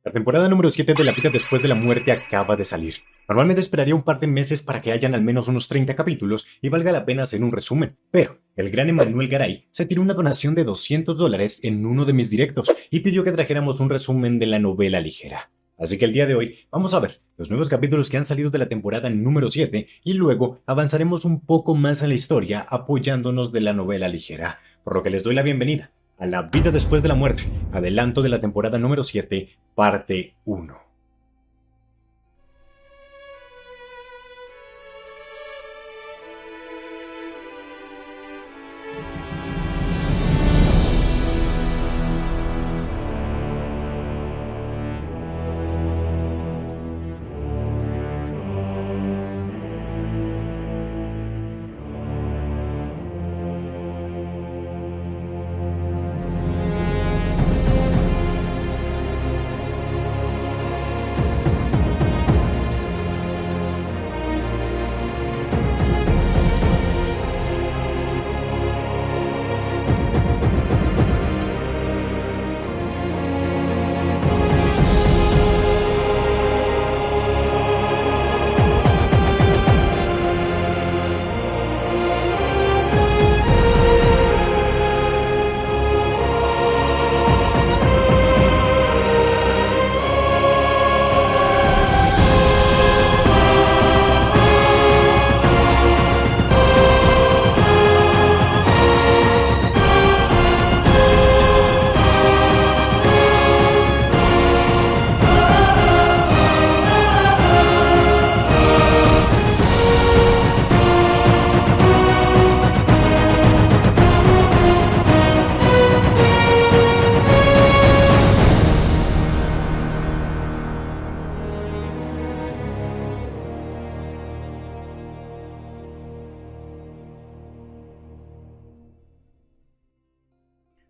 La temporada número 7 de La vida después de la muerte acaba de salir. Normalmente esperaría un par de meses para que hayan al menos unos 30 capítulos y valga la pena hacer un resumen, pero el gran Emanuel Garay se tiró una donación de $200 en uno de mis directos y pidió que trajéramos un resumen de la novela ligera. Así que el día de hoy vamos a ver los nuevos capítulos que han salido de la temporada número 7 y luego avanzaremos un poco más en la historia apoyándonos de la novela ligera, por lo que les doy la bienvenida a La vida después de la muerte, adelanto de la temporada número 7, parte 1.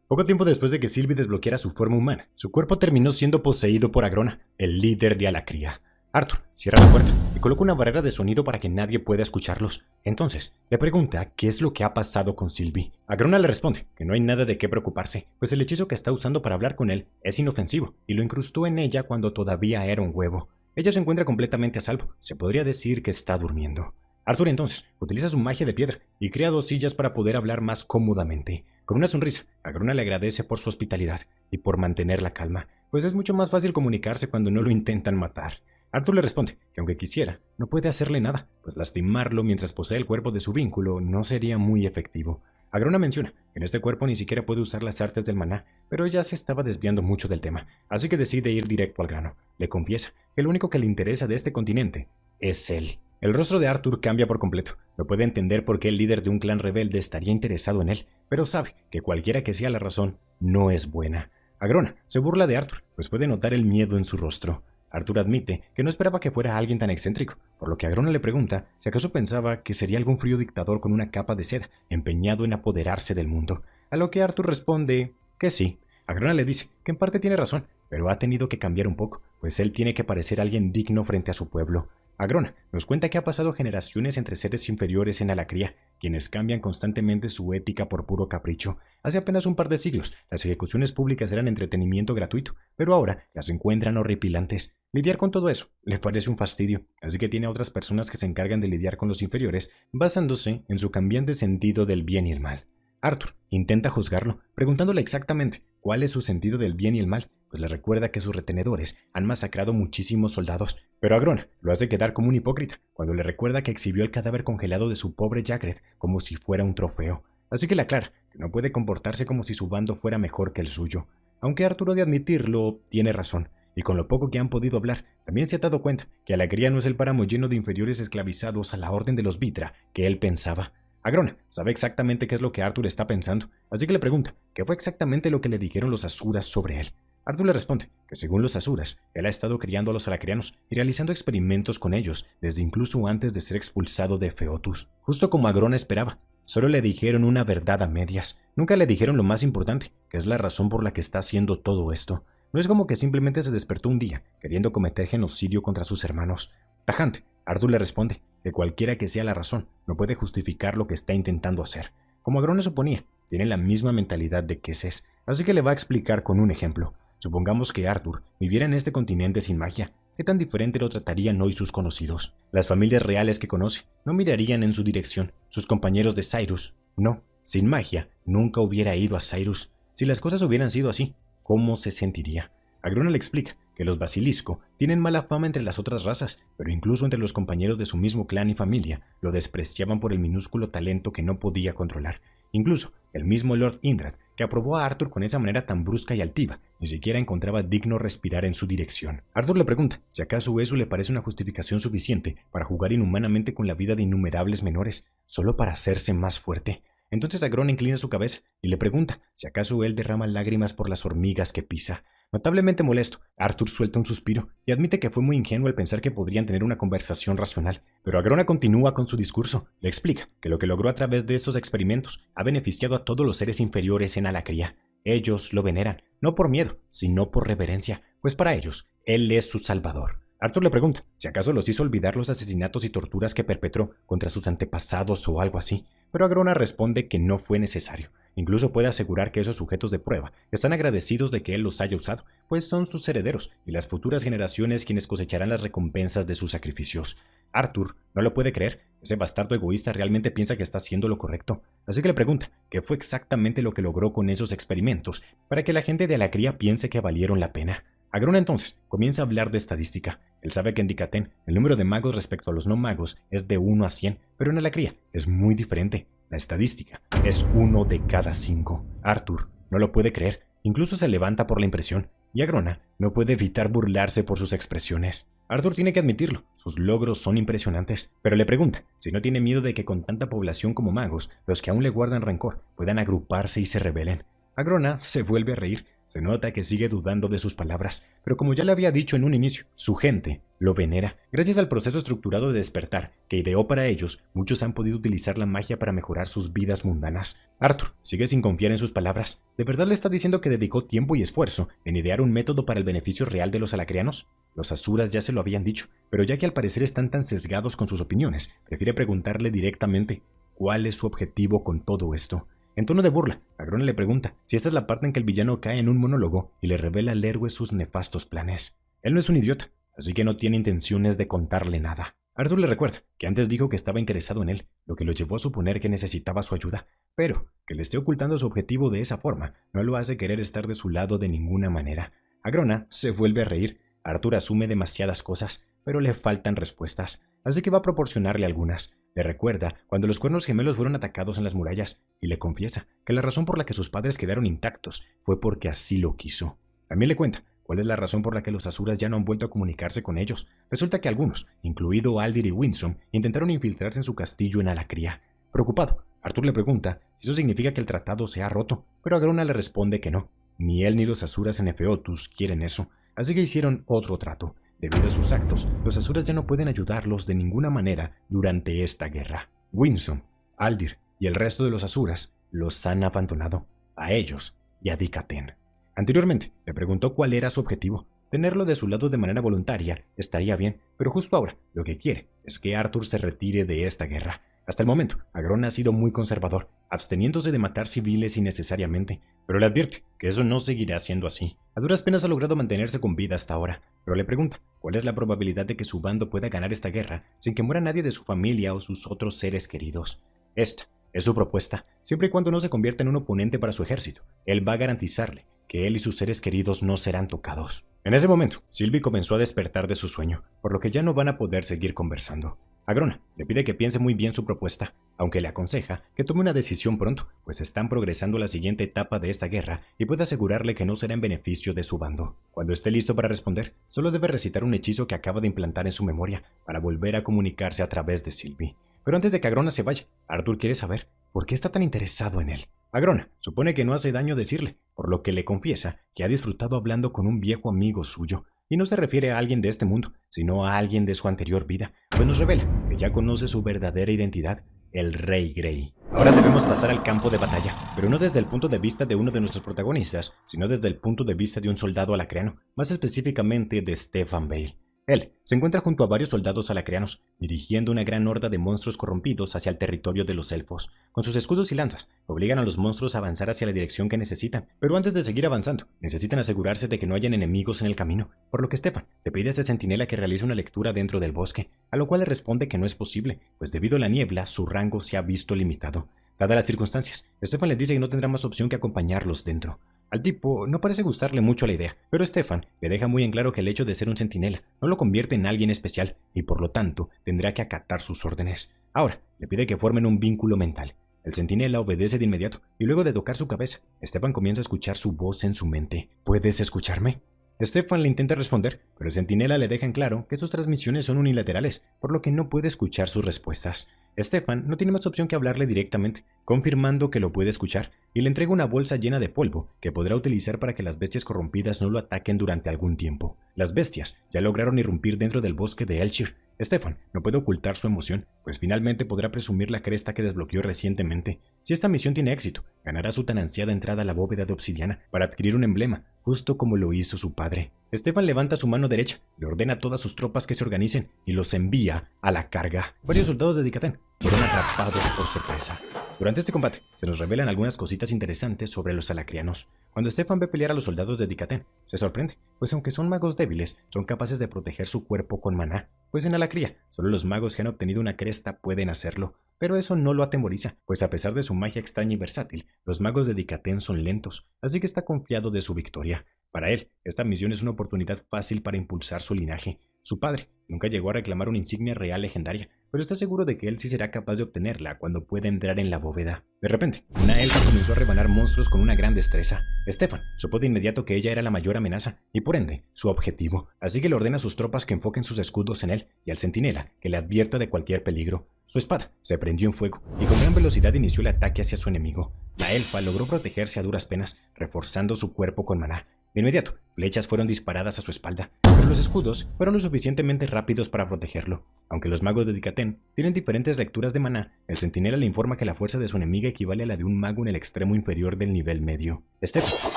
Poco tiempo después de que Sylvie desbloqueara su forma humana, su cuerpo terminó siendo poseído por Agrona, el líder de Alacría. Arthur cierra la puerta y coloca una barrera de sonido para que nadie pueda escucharlos. Entonces, le pregunta qué es lo que ha pasado con Sylvie. Agrona le responde que no hay nada de qué preocuparse, pues el hechizo que está usando para hablar con él es inofensivo y lo incrustó en ella cuando todavía era un huevo. Ella se encuentra completamente a salvo, se podría decir que está durmiendo. Arthur entonces utiliza su magia de piedra y crea 2 sillas para poder hablar más cómodamente. Con una sonrisa, Agrona le agradece por su hospitalidad y por mantener la calma, pues es mucho más fácil comunicarse cuando no lo intentan matar. Arthur le responde que aunque quisiera, no puede hacerle nada, pues lastimarlo mientras posee el cuerpo de su vínculo no sería muy efectivo. Agrona menciona que en este cuerpo ni siquiera puede usar las artes del maná, pero ya se estaba desviando mucho del tema, así que decide ir directo al grano. Le confiesa que lo único que le interesa de este continente es él. El rostro de Arthur cambia por completo. No puede entender por qué el líder de un clan rebelde estaría interesado en él, pero sabe que cualquiera que sea la razón, no es buena. Agrona se burla de Arthur, pues puede notar el miedo en su rostro. Arthur admite que no esperaba que fuera alguien tan excéntrico, por lo que Agrona le pregunta si acaso pensaba que sería algún frío dictador con una capa de seda, empeñado en apoderarse del mundo, a lo que Arthur responde que sí. Agrona le dice que en parte tiene razón, pero ha tenido que cambiar un poco, pues él tiene que parecer alguien digno frente a su pueblo. Agrona nos cuenta que ha pasado generaciones entre seres inferiores en Alacría, quienes cambian constantemente su ética por puro capricho. Hace apenas un par de siglos, las ejecuciones públicas eran entretenimiento gratuito, pero ahora las encuentran horripilantes. Lidiar con todo eso le parece un fastidio, así que tiene a otras personas que se encargan de lidiar con los inferiores, basándose en su cambiante sentido del bien y el mal. Arthur intenta juzgarlo, preguntándole exactamente cuál es su sentido del bien y el mal, pues le recuerda que sus retenedores han masacrado muchísimos soldados, pero Agrona lo hace quedar como un hipócrita cuando le recuerda que exhibió el cadáver congelado de su pobre Jagred como si fuera un trofeo, así que le aclara que no puede comportarse como si su bando fuera mejor que el suyo. Aunque Arthur de admitirlo, tiene razón, y con lo poco que han podido hablar, también se ha dado cuenta que Alacría no es el páramo lleno de inferiores esclavizados a la orden de los Vitra que él pensaba. Agrona sabe exactamente qué es lo que Arthur está pensando, así que le pregunta qué fue exactamente lo que le dijeron los asuras sobre él. Arthur le responde que según los asuras, él ha estado criando a los alacrianos y realizando experimentos con ellos desde incluso antes de ser expulsado de Feotus, justo como Agrona esperaba. Solo le dijeron una verdad a medias, nunca le dijeron lo más importante, que es la razón por la que está haciendo todo esto. No es como que simplemente se despertó un día queriendo cometer genocidio contra sus hermanos. Tajante, Arthur le responde que cualquiera que sea la razón, no puede justificar lo que está intentando hacer. Como Agrona suponía, tiene la misma mentalidad de Queses, así que le va a explicar con un ejemplo. Supongamos que Arthur viviera en este continente sin magia. ¿Qué tan diferente lo tratarían hoy sus conocidos? Las familias reales que conoce no mirarían en su dirección. Sus compañeros de Cyrus, no. Sin magia, nunca hubiera ido a Cyrus. Si las cosas hubieran sido así, ¿cómo se sentiría? Agrona le explica que los basilisco tienen mala fama entre las otras razas, pero incluso entre los compañeros de su mismo clan y familia lo despreciaban por el minúsculo talento que no podía controlar. Incluso el mismo Lord Indrad, que aprobó a Arthur con esa manera tan brusca y altiva, ni siquiera encontraba digno respirar en su dirección. Arthur le pregunta si acaso eso le parece una justificación suficiente para jugar inhumanamente con la vida de innumerables menores, solo para hacerse más fuerte. Entonces Agrona inclina su cabeza y le pregunta si acaso él derrama lágrimas por las hormigas que pisa. Notablemente molesto, Arthur suelta un suspiro y admite que fue muy ingenuo al pensar que podrían tener una conversación racional. Pero Agrona continúa con su discurso. Le explica que lo que logró a través de esos experimentos ha beneficiado a todos los seres inferiores en Alacría. Ellos lo veneran, no por miedo, sino por reverencia, pues para ellos, él es su salvador. Arthur le pregunta si acaso los hizo olvidar los asesinatos y torturas que perpetró contra sus antepasados o algo así, pero Agrona responde que no fue necesario. Incluso puede asegurar que esos sujetos de prueba están agradecidos de que él los haya usado, pues son sus herederos y las futuras generaciones quienes cosecharán las recompensas de sus sacrificios. Arthur no lo puede creer, ese bastardo egoísta realmente piensa que está haciendo lo correcto, así que le pregunta qué fue exactamente lo que logró con esos experimentos para que la gente de Alacría piense que valieron la pena. Agrona entonces comienza a hablar de estadística. Él sabe que en Dicatén el número de magos respecto a los no magos es de 1 a 100, pero en Alacría es muy diferente. La estadística es 1 de cada 5. Arthur no lo puede creer, incluso se levanta por la impresión, y Agrona no puede evitar burlarse por sus expresiones. Arthur tiene que admitirlo, sus logros son impresionantes, pero le pregunta si no tiene miedo de que con tanta población como magos, los que aún le guardan rencor puedan agruparse y se rebelen. Agrona se vuelve a reír. Se nota que sigue dudando de sus palabras, pero como ya le había dicho en un inicio, su gente lo venera. Gracias al proceso estructurado de despertar que ideó para ellos, muchos han podido utilizar la magia para mejorar sus vidas mundanas. Arthur sigue sin confiar en sus palabras. ¿De verdad le está diciendo que dedicó tiempo y esfuerzo en idear un método para el beneficio real de los alacrianos? Los asuras ya se lo habían dicho, pero ya que al parecer están tan sesgados con sus opiniones, prefiere preguntarle directamente ¿cuál es su objetivo con todo esto? En tono de burla, Agrona le pregunta si esta es la parte en que el villano cae en un monólogo y le revela al héroe sus nefastos planes. Él no es un idiota, así que no tiene intenciones de contarle nada. Arthur le recuerda que antes dijo que estaba interesado en él, lo que lo llevó a suponer que necesitaba su ayuda, pero que le esté ocultando su objetivo de esa forma no lo hace querer estar de su lado de ninguna manera. Agrona se vuelve a reír. Arthur asume demasiadas cosas, pero le faltan respuestas, así que va a proporcionarle algunas. Le recuerda cuando los cuernos gemelos fueron atacados en las murallas y le confiesa que la razón por la que sus padres quedaron intactos fue porque así lo quiso. También le cuenta cuál es la razón por la que los asuras ya no han vuelto a comunicarse con ellos. Resulta que algunos, incluido Aldir y Winsome, intentaron infiltrarse en su castillo en Alacría. Preocupado, Arthur le pregunta si eso significa que el tratado se ha roto, pero Agrona le responde que no. Ni él ni los asuras en Efeotus quieren eso, así que hicieron otro trato. Debido a sus actos, los asuras ya no pueden ayudarlos de ninguna manera durante esta guerra. Winsome, Aldir y el resto de los asuras los han abandonado, a ellos y a Dicatén. Anteriormente, le preguntó cuál era su objetivo. Tenerlo de su lado de manera voluntaria estaría bien, pero justo ahora lo que quiere es que Arthur se retire de esta guerra. Hasta el momento, Agrona ha sido muy conservador, absteniéndose de matar civiles innecesariamente, pero le advierte que eso no seguirá siendo así. A duras penas ha logrado mantenerse con vida hasta ahora, pero le pregunta cuál es la probabilidad de que su bando pueda ganar esta guerra sin que muera nadie de su familia o sus otros seres queridos. Esta es su propuesta, siempre y cuando no se convierta en un oponente para su ejército. Él va a garantizarle que él y sus seres queridos no serán tocados. En ese momento, Sylvie comenzó a despertar de su sueño, por lo que ya no van a poder seguir conversando. Agrona le pide que piense muy bien su propuesta, aunque le aconseja que tome una decisión pronto, pues están progresando a la siguiente etapa de esta guerra y puede asegurarle que no será en beneficio de su bando. Cuando esté listo para responder, solo debe recitar un hechizo que acaba de implantar en su memoria para volver a comunicarse a través de Sylvie. Pero antes de que Agrona se vaya, Arthur quiere saber por qué está tan interesado en él. Agrona supone que no hace daño decirle, por lo que le confiesa que ha disfrutado hablando con un viejo amigo suyo. Y no se refiere a alguien de este mundo, sino a alguien de su anterior vida, pues nos revela que ya conoce su verdadera identidad, el Rey Grey. Ahora debemos pasar al campo de batalla, pero no desde el punto de vista de uno de nuestros protagonistas, sino desde el punto de vista de un soldado alacreano, más específicamente de Stefan Bale. Él se encuentra junto a varios soldados alacrianos, dirigiendo una gran horda de monstruos corrompidos hacia el territorio de los elfos. Con sus escudos y lanzas, obligan a los monstruos a avanzar hacia la dirección que necesitan. Pero antes de seguir avanzando, necesitan asegurarse de que no hayan enemigos en el camino, por lo que Stefan le pide a este centinela que realice una lectura dentro del bosque, a lo cual le responde que no es posible, pues debido a la niebla su rango se ha visto limitado. Dadas las circunstancias, Stefan le dice que no tendrá más opción que acompañarlos dentro. Al tipo no parece gustarle mucho la idea, pero Stefan le deja muy en claro que el hecho de ser un centinela no lo convierte en alguien especial y por lo tanto tendrá que acatar sus órdenes. Ahora, le pide que formen un vínculo mental. El centinela obedece de inmediato y luego de tocar su cabeza, Stefan comienza a escuchar su voz en su mente. ¿Puedes escucharme? Stefan le intenta responder, pero el centinela le deja en claro que sus transmisiones son unilaterales, por lo que no puede escuchar sus respuestas. Stefan no tiene más opción que hablarle directamente, confirmando que lo puede escuchar, y le entrega una bolsa llena de polvo que podrá utilizar para que las bestias corrompidas no lo ataquen durante algún tiempo. Las bestias ya lograron irrumpir dentro del bosque de Elchir. Stefan no puede ocultar su emoción, pues finalmente podrá presumir la cresta que desbloqueó recientemente. Si esta misión tiene éxito, ganará su tan ansiada entrada a la bóveda de obsidiana para adquirir un emblema, justo como lo hizo su padre. Stefan levanta su mano derecha, le ordena a todas sus tropas que se organicen y los envía a la carga. Varios soldados de Dicatán fueron atrapados por sorpresa. Durante este combate, se nos revelan algunas cositas interesantes sobre los alacrianos. Cuando Stefan ve pelear a los soldados de Dicatán, se sorprende, pues aunque son magos débiles, son capaces de proteger su cuerpo con maná, pues en Alacría, solo los magos que han obtenido una cresta pueden hacerlo. Pero eso no lo atemoriza, pues a pesar de su magia extraña y versátil, los magos de Dicatán son lentos, así que está confiado de su victoria. Para él, esta misión es una oportunidad fácil para impulsar su linaje. Su padre nunca llegó a reclamar una insignia real legendaria, pero está seguro de que él sí será capaz de obtenerla cuando pueda entrar en la bóveda. De repente, una elfa comenzó a rebanar monstruos con una gran destreza. Stefan supo de inmediato que ella era la mayor amenaza y por ende su objetivo, así que le ordena a sus tropas que enfoquen sus escudos en él y al centinela que le advierta de cualquier peligro. Su espada se prendió en fuego y con gran velocidad inició el ataque hacia su enemigo. La elfa logró protegerse a duras penas, reforzando su cuerpo con maná. De inmediato, flechas fueron disparadas a su espalda, pero los escudos fueron lo suficientemente rápidos para protegerlo. Aunque los magos de Dicatán tienen diferentes lecturas de maná, el centinela le informa que la fuerza de su enemiga equivale a la de un mago en el extremo inferior del nivel medio. Stefan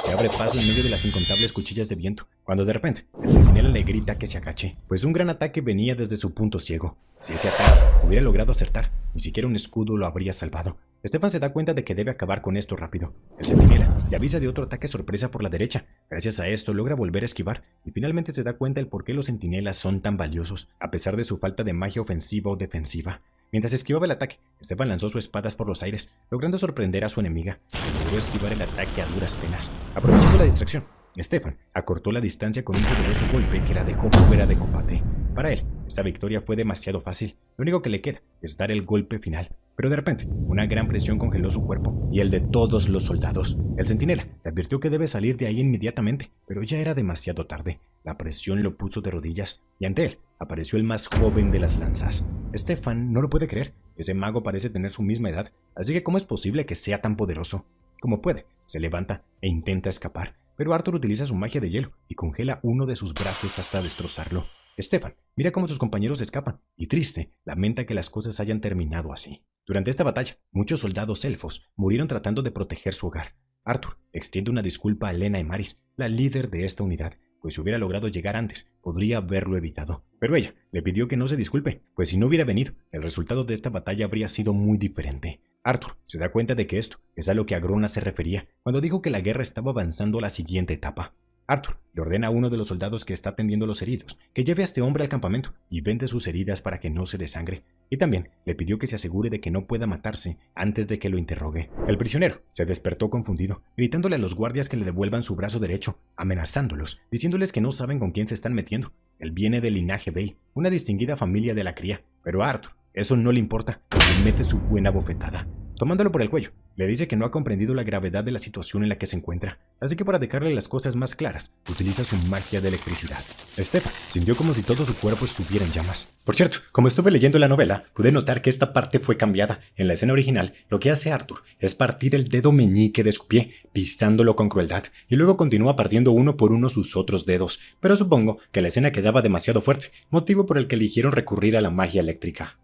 se abre paso en medio de las incontables cuchillas de viento, cuando de repente el centinela le grita que se agache, pues un gran ataque venía desde su punto ciego. Si ese ataque hubiera logrado acertar, ni siquiera un escudo lo habría salvado. Stefan se da cuenta de que debe acabar con esto rápido. El centinela le avisa de otro ataque sorpresa por la derecha. Gracias a esto logra volver a esquivar y finalmente se da cuenta del por qué los centinelas son tan valiosos, a pesar de su falta de magia ofensiva o defensiva. Mientras esquivaba el ataque, Stefan lanzó sus espadas por los aires, logrando sorprender a su enemiga, que logró esquivar el ataque a duras penas. Aprovechando la distracción, Stefan acortó la distancia con un poderoso golpe que la dejó fuera de combate. Para él, esta victoria fue demasiado fácil. Lo único que le queda es dar el golpe final. Pero de repente, una gran presión congeló su cuerpo y el de todos los soldados. El centinela le advirtió que debe salir de ahí inmediatamente, pero ya era demasiado tarde. La presión lo puso de rodillas y ante él apareció el más joven de las lanzas. Stefan no lo puede creer. Ese mago parece tener su misma edad, así que ¿cómo es posible que sea tan poderoso? Como puede, se levanta e intenta escapar, pero Arthur utiliza su magia de hielo y congela uno de sus brazos hasta destrozarlo. Stefan mira cómo sus compañeros escapan y triste lamenta que las cosas hayan terminado así. Durante esta batalla, muchos soldados elfos murieron tratando de proteger su hogar. Arthur extiende una disculpa a Lena Emaris, la líder de esta unidad, pues si hubiera logrado llegar antes, podría haberlo evitado. Pero ella le pidió que no se disculpe, pues si no hubiera venido, el resultado de esta batalla habría sido muy diferente. Arthur se da cuenta de que esto es a lo que Agrona se refería cuando dijo que la guerra estaba avanzando a la siguiente etapa. Arthur le ordena a uno de los soldados que está atendiendo a los heridos que lleve a este hombre al campamento y vende sus heridas para que no se desangre. Y también le pidió que se asegure de que no pueda matarse antes de que lo interrogue. El prisionero se despertó confundido, gritándole a los guardias que le devuelvan su brazo derecho, amenazándolos, diciéndoles que no saben con quién se están metiendo. Él viene del linaje Bale, una distinguida familia de la cría, pero a Arthur eso no le importa, y mete su buena bofetada. Tomándolo por el cuello, le dice que no ha comprendido la gravedad de la situación en la que se encuentra, así que para dejarle las cosas más claras, utiliza su magia de electricidad. Stefan sintió como si todo su cuerpo estuviera en llamas. Por cierto, como estuve leyendo la novela, pude notar que esta parte fue cambiada. En la escena original, lo que hace Arthur es partir el dedo meñique de su pie, pisándolo con crueldad, y luego continúa partiendo uno por uno sus otros dedos, pero supongo que la escena quedaba demasiado fuerte, motivo por el que eligieron recurrir a la magia eléctrica.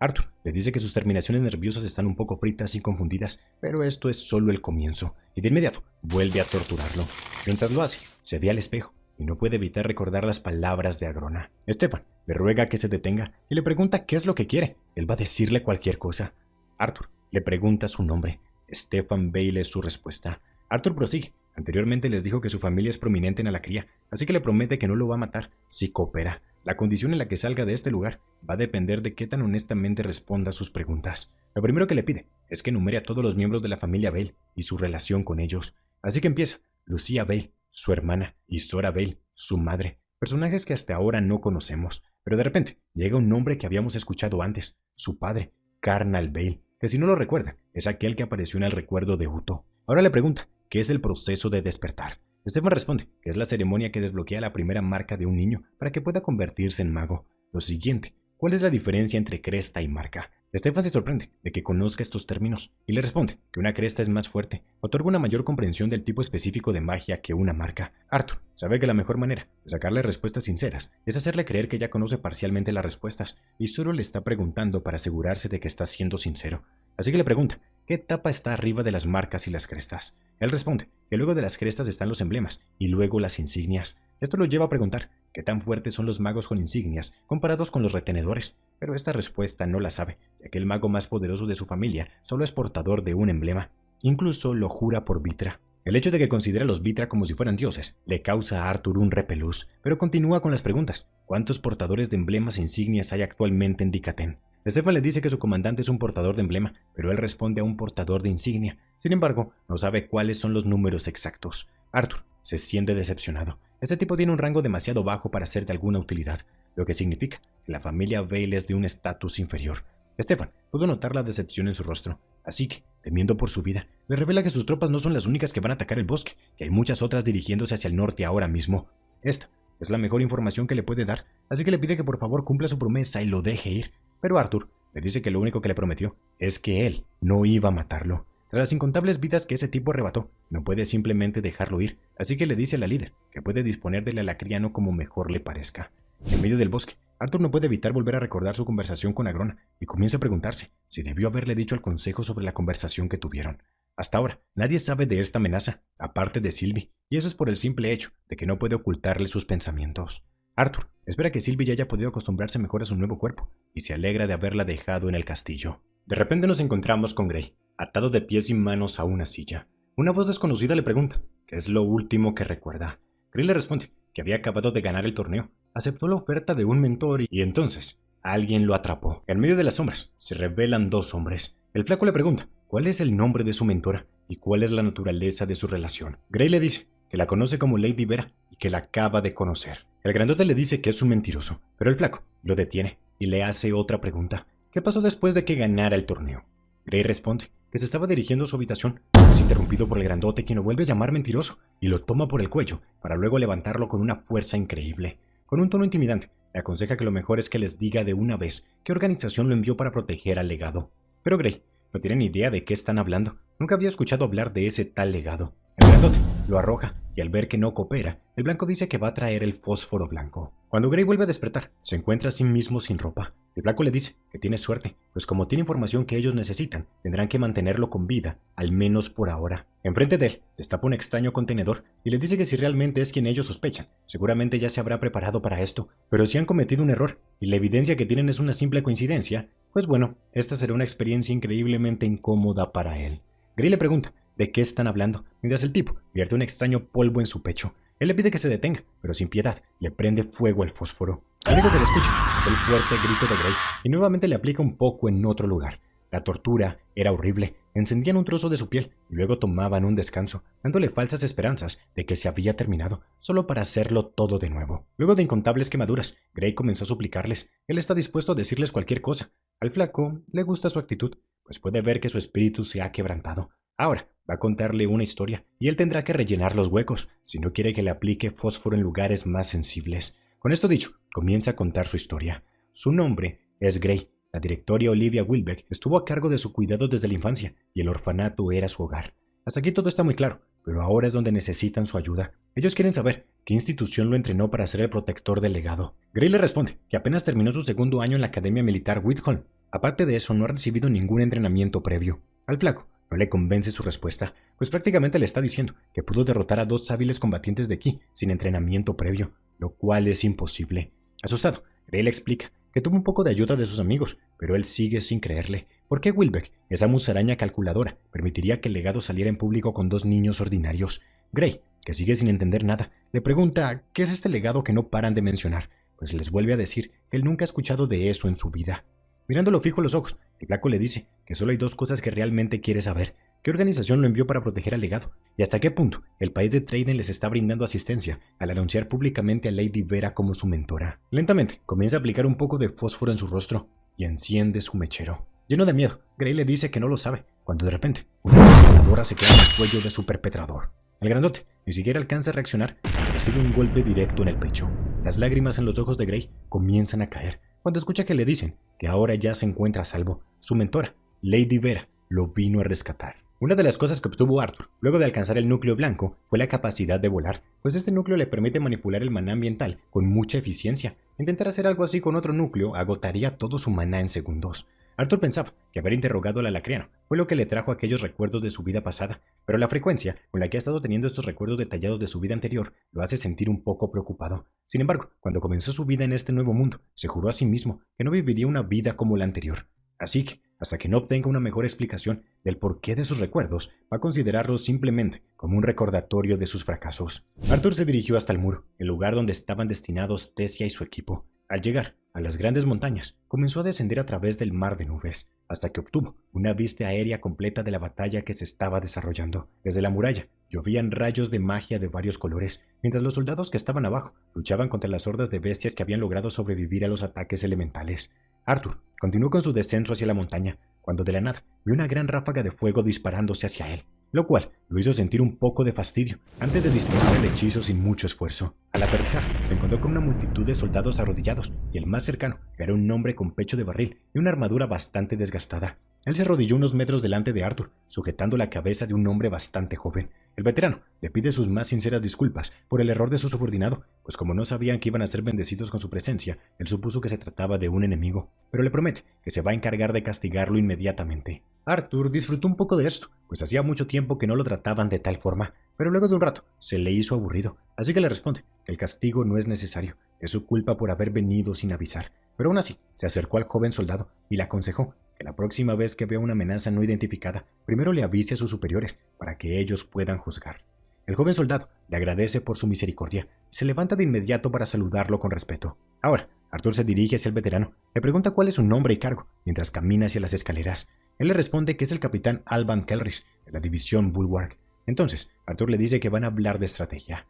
Arthur le dice que sus terminaciones nerviosas están un poco fritas y confundidas, pero esto es solo el comienzo, y de inmediato vuelve a torturarlo. Mientras lo hace, se ve al espejo y no puede evitar recordar las palabras de Agrona. Stefan le ruega que se detenga y le pregunta qué es lo que quiere. Él va a decirle cualquier cosa. Arthur le pregunta su nombre. Stefan Bale es su respuesta. Arthur prosigue. Anteriormente les dijo que su familia es prominente en Alacría, así que le promete que no lo va a matar si coopera. La condición en la que salga de este lugar va a depender de qué tan honestamente responda a sus preguntas. Lo primero que le pide es que enumere a todos los miembros de la familia Bale y su relación con ellos. Así que empieza. Lucía Bale, su hermana, y Zora Bale, su madre. Personajes que hasta ahora no conocemos. Pero de repente llega un nombre que habíamos escuchado antes. Su padre, Carnal Bale, que si no lo recuerdan, es aquel que apareció en el recuerdo de Uto. Ahora le pregunta ¿qué es el proceso de despertar? Stefan responde que es la ceremonia que desbloquea la primera marca de un niño para que pueda convertirse en mago. Lo siguiente, ¿cuál es la diferencia entre cresta y marca? Stefan se sorprende de que conozca estos términos y le responde que una cresta es más fuerte, otorga una mayor comprensión del tipo específico de magia que una marca. Arthur sabe que la mejor manera de sacarle respuestas sinceras es hacerle creer que ya conoce parcialmente las respuestas y solo le está preguntando para asegurarse de que está siendo sincero. Así que le pregunta ¿qué etapa está arriba de las marcas y las crestas? Él responde que luego de las crestas están los emblemas y luego las insignias. Esto lo lleva a preguntar qué tan fuertes son los magos con insignias comparados con los retenedores, pero esta respuesta no la sabe, ya que el mago más poderoso de su familia solo es portador de un emblema. Incluso lo jura por Vitra. El hecho de que considere a los Vitra como si fueran dioses le causa a Arthur un repelús, pero continúa con las preguntas. ¿Cuántos portadores de emblemas e insignias hay actualmente en Dicatén? Stefan le dice que su comandante es un portador de emblema, pero él responde a un portador de insignia. Sin embargo, no sabe cuáles son los números exactos. Arthur se siente decepcionado. Este tipo tiene un rango demasiado bajo para ser de alguna utilidad, lo que significa que la familia Bale es de un estatus inferior. Stefan pudo notar la decepción en su rostro, así que, temiendo por su vida, le revela que sus tropas no son las únicas que van a atacar el bosque, que hay muchas otras dirigiéndose hacia el norte ahora mismo. Esta es la mejor información que le puede dar, así que le pide que por favor cumpla su promesa y lo deje ir. Pero Arthur le dice que lo único que le prometió es que él no iba a matarlo. Tras las incontables vidas que ese tipo arrebató, no puede simplemente dejarlo ir, así que le dice a la líder que puede disponer del alacriano como mejor le parezca. En medio del bosque, Arthur no puede evitar volver a recordar su conversación con Agrona y comienza a preguntarse si debió haberle dicho al consejo sobre la conversación que tuvieron. Hasta ahora, nadie sabe de esta amenaza, aparte de Sylvie, y eso es por el simple hecho de que no puede ocultarle sus pensamientos. Arthur espera que Sylvie ya haya podido acostumbrarse mejor a su nuevo cuerpo y se alegra de haberla dejado en el castillo. De repente nos encontramos con Gray, atado de pies y manos a una silla. Una voz desconocida le pregunta ¿qué es lo último que recuerda? Gray le responde que había acabado de ganar el torneo, aceptó la oferta de un mentor y entonces alguien lo atrapó. En medio de las sombras se revelan dos hombres. El flaco le pregunta cuál es el nombre de su mentora y cuál es la naturaleza de su relación. Gray le dice que la conoce como Lady Vera y que la acaba de conocer. El grandote le dice que es un mentiroso, pero el flaco lo detiene y le hace otra pregunta. ¿Qué pasó después de que ganara el torneo? Gray responde que se estaba dirigiendo a su habitación, pero es interrumpido por el grandote, quien lo vuelve a llamar mentiroso y lo toma por el cuello para luego levantarlo con una fuerza increíble. Con un tono intimidante, le aconseja que lo mejor es que les diga de una vez qué organización lo envió para proteger al legado. Pero Gray no tiene ni idea de qué están hablando. Nunca había escuchado hablar de ese tal legado. El grandote lo arroja y al ver que no coopera, el blanco dice que va a traer el fósforo blanco. Cuando Gray vuelve a despertar, se encuentra a sí mismo sin ropa. El flaco le dice que tiene suerte, pues como tiene información que ellos necesitan, tendrán que mantenerlo con vida, al menos por ahora. Enfrente de él, destapa un extraño contenedor y le dice que si realmente es quien ellos sospechan, seguramente ya se habrá preparado para esto, pero si han cometido un error y la evidencia que tienen es una simple coincidencia, pues bueno, esta será una experiencia increíblemente incómoda para él. Gray le pregunta de qué están hablando, mientras el tipo vierte un extraño polvo en su pecho. Él le pide que se detenga, pero sin piedad le prende fuego al fósforo. Lo único que se escucha es el fuerte grito de Gray y nuevamente le aplica un poco en otro lugar. La tortura era horrible. Encendían un trozo de su piel y luego tomaban un descanso, dándole falsas esperanzas de que se había terminado, solo para hacerlo todo de nuevo. Luego de incontables quemaduras, Gray comenzó a suplicarles. Él está dispuesto a decirles cualquier cosa. Al flaco le gusta su actitud, pues puede ver que su espíritu se ha quebrantado. Ahora va a contarle una historia y él tendrá que rellenar los huecos si no quiere que le aplique fósforo en lugares más sensibles. Con esto dicho, comienza a contar su historia. Su nombre es Gray. La directora Olivia Wilbeck estuvo a cargo de su cuidado desde la infancia y el orfanato era su hogar. Hasta aquí todo está muy claro, pero ahora es donde necesitan su ayuda. Ellos quieren saber qué institución lo entrenó para ser el protector del legado. Gray le responde que apenas terminó su segundo año en la Academia Militar Whitholm. Aparte de eso, no ha recibido ningún entrenamiento previo. Al flaco no le convence su respuesta, pues prácticamente le está diciendo que pudo derrotar a 2 hábiles combatientes de ki sin entrenamiento previo, lo cual es imposible. Asustado, Gray le explica que tuvo un poco de ayuda de sus amigos, pero él sigue sin creerle. ¿Por qué Wilbeck, esa musaraña calculadora, permitiría que el legado saliera en público con 2 niños ordinarios? Gray, que sigue sin entender nada, le pregunta qué es este legado que no paran de mencionar, pues les vuelve a decir que él nunca ha escuchado de eso en su vida. Mirándolo fijo a los ojos, el flaco le dice que solo hay 2 cosas que realmente quiere saber: qué organización lo envió para proteger al legado y hasta qué punto el país de Traden les está brindando asistencia al anunciar públicamente a Lady Vera como su mentora. Lentamente comienza a aplicar un poco de fósforo en su rostro y enciende su mechero. Lleno de miedo, Gray le dice que no lo sabe, cuando de repente una ametralladora se queda en el cuello de su perpetrador. El grandote ni siquiera alcanza a reaccionar y recibe un golpe directo en el pecho. Las lágrimas en los ojos de Gray comienzan a caer cuando escucha que le dicen que ahora ya se encuentra a salvo. Su mentora, Lady Vera, lo vino a rescatar. Una de las cosas que obtuvo Arthur luego de alcanzar el núcleo blanco fue la capacidad de volar, pues este núcleo le permite manipular el maná ambiental con mucha eficiencia. Intentar hacer algo así con otro núcleo agotaría todo su maná en segundos. Arthur pensaba que haber interrogado al alacriano fue lo que le trajo aquellos recuerdos de su vida pasada, pero la frecuencia con la que ha estado teniendo estos recuerdos detallados de su vida anterior lo hace sentir un poco preocupado. Sin embargo, cuando comenzó su vida en este nuevo mundo, se juró a sí mismo que no viviría una vida como la anterior. Así que, hasta que no obtenga una mejor explicación del porqué de sus recuerdos, va a considerarlos simplemente como un recordatorio de sus fracasos. Arthur se dirigió hasta el muro, el lugar donde estaban destinados Tessia y su equipo. Al llegar a las grandes montañas, comenzó a descender a través del mar de nubes, hasta que obtuvo una vista aérea completa de la batalla que se estaba desarrollando. Desde la muralla, llovían rayos de magia de varios colores, mientras los soldados que estaban abajo luchaban contra las hordas de bestias que habían logrado sobrevivir a los ataques elementales. Arthur continuó con su descenso hacia la montaña, cuando de la nada vio una gran ráfaga de fuego disparándose hacia él, lo cual lo hizo sentir un poco de fastidio antes de dispersar el hechizo sin mucho esfuerzo. Al aterrizar, se encontró con una multitud de soldados arrodillados, y el más cercano era un hombre con pecho de barril y una armadura bastante desgastada. Él se arrodilló unos metros delante de Arthur, sujetando la cabeza de un hombre bastante joven. El veterano le pide sus más sinceras disculpas por el error de su subordinado, pues como no sabían que iban a ser bendecidos con su presencia, él supuso que se trataba de un enemigo, pero le promete que se va a encargar de castigarlo inmediatamente. Arthur disfrutó un poco de esto, pues hacía mucho tiempo que no lo trataban de tal forma, pero luego de un rato se le hizo aburrido, así que le responde que el castigo no es necesario, es su culpa por haber venido sin avisar. Pero aún así, se acercó al joven soldado y le aconsejó que la próxima vez que vea una amenaza no identificada, primero le avise a sus superiores para que ellos puedan juzgar. El joven soldado le agradece por su misericordia y se levanta de inmediato para saludarlo con respeto. Ahora, Arthur se dirige hacia el veterano, le pregunta cuál es su nombre y cargo mientras camina hacia las escaleras. Él le responde que es el capitán Alban Kelris, de la división Bulwark. Entonces, Arthur le dice que van a hablar de estrategia.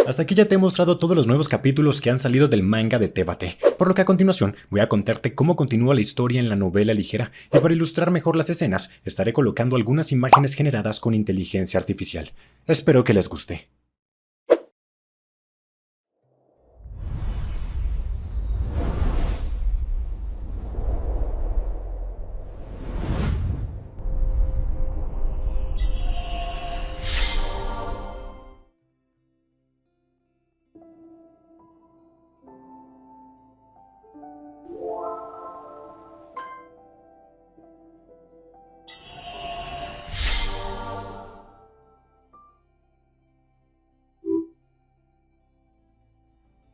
Hasta aquí ya te he mostrado todos los nuevos capítulos que han salido del manga de Tébate, por lo que a continuación voy a contarte cómo continúa la historia en la novela ligera, y para ilustrar mejor las escenas estaré colocando algunas imágenes generadas con inteligencia artificial. Espero que les guste.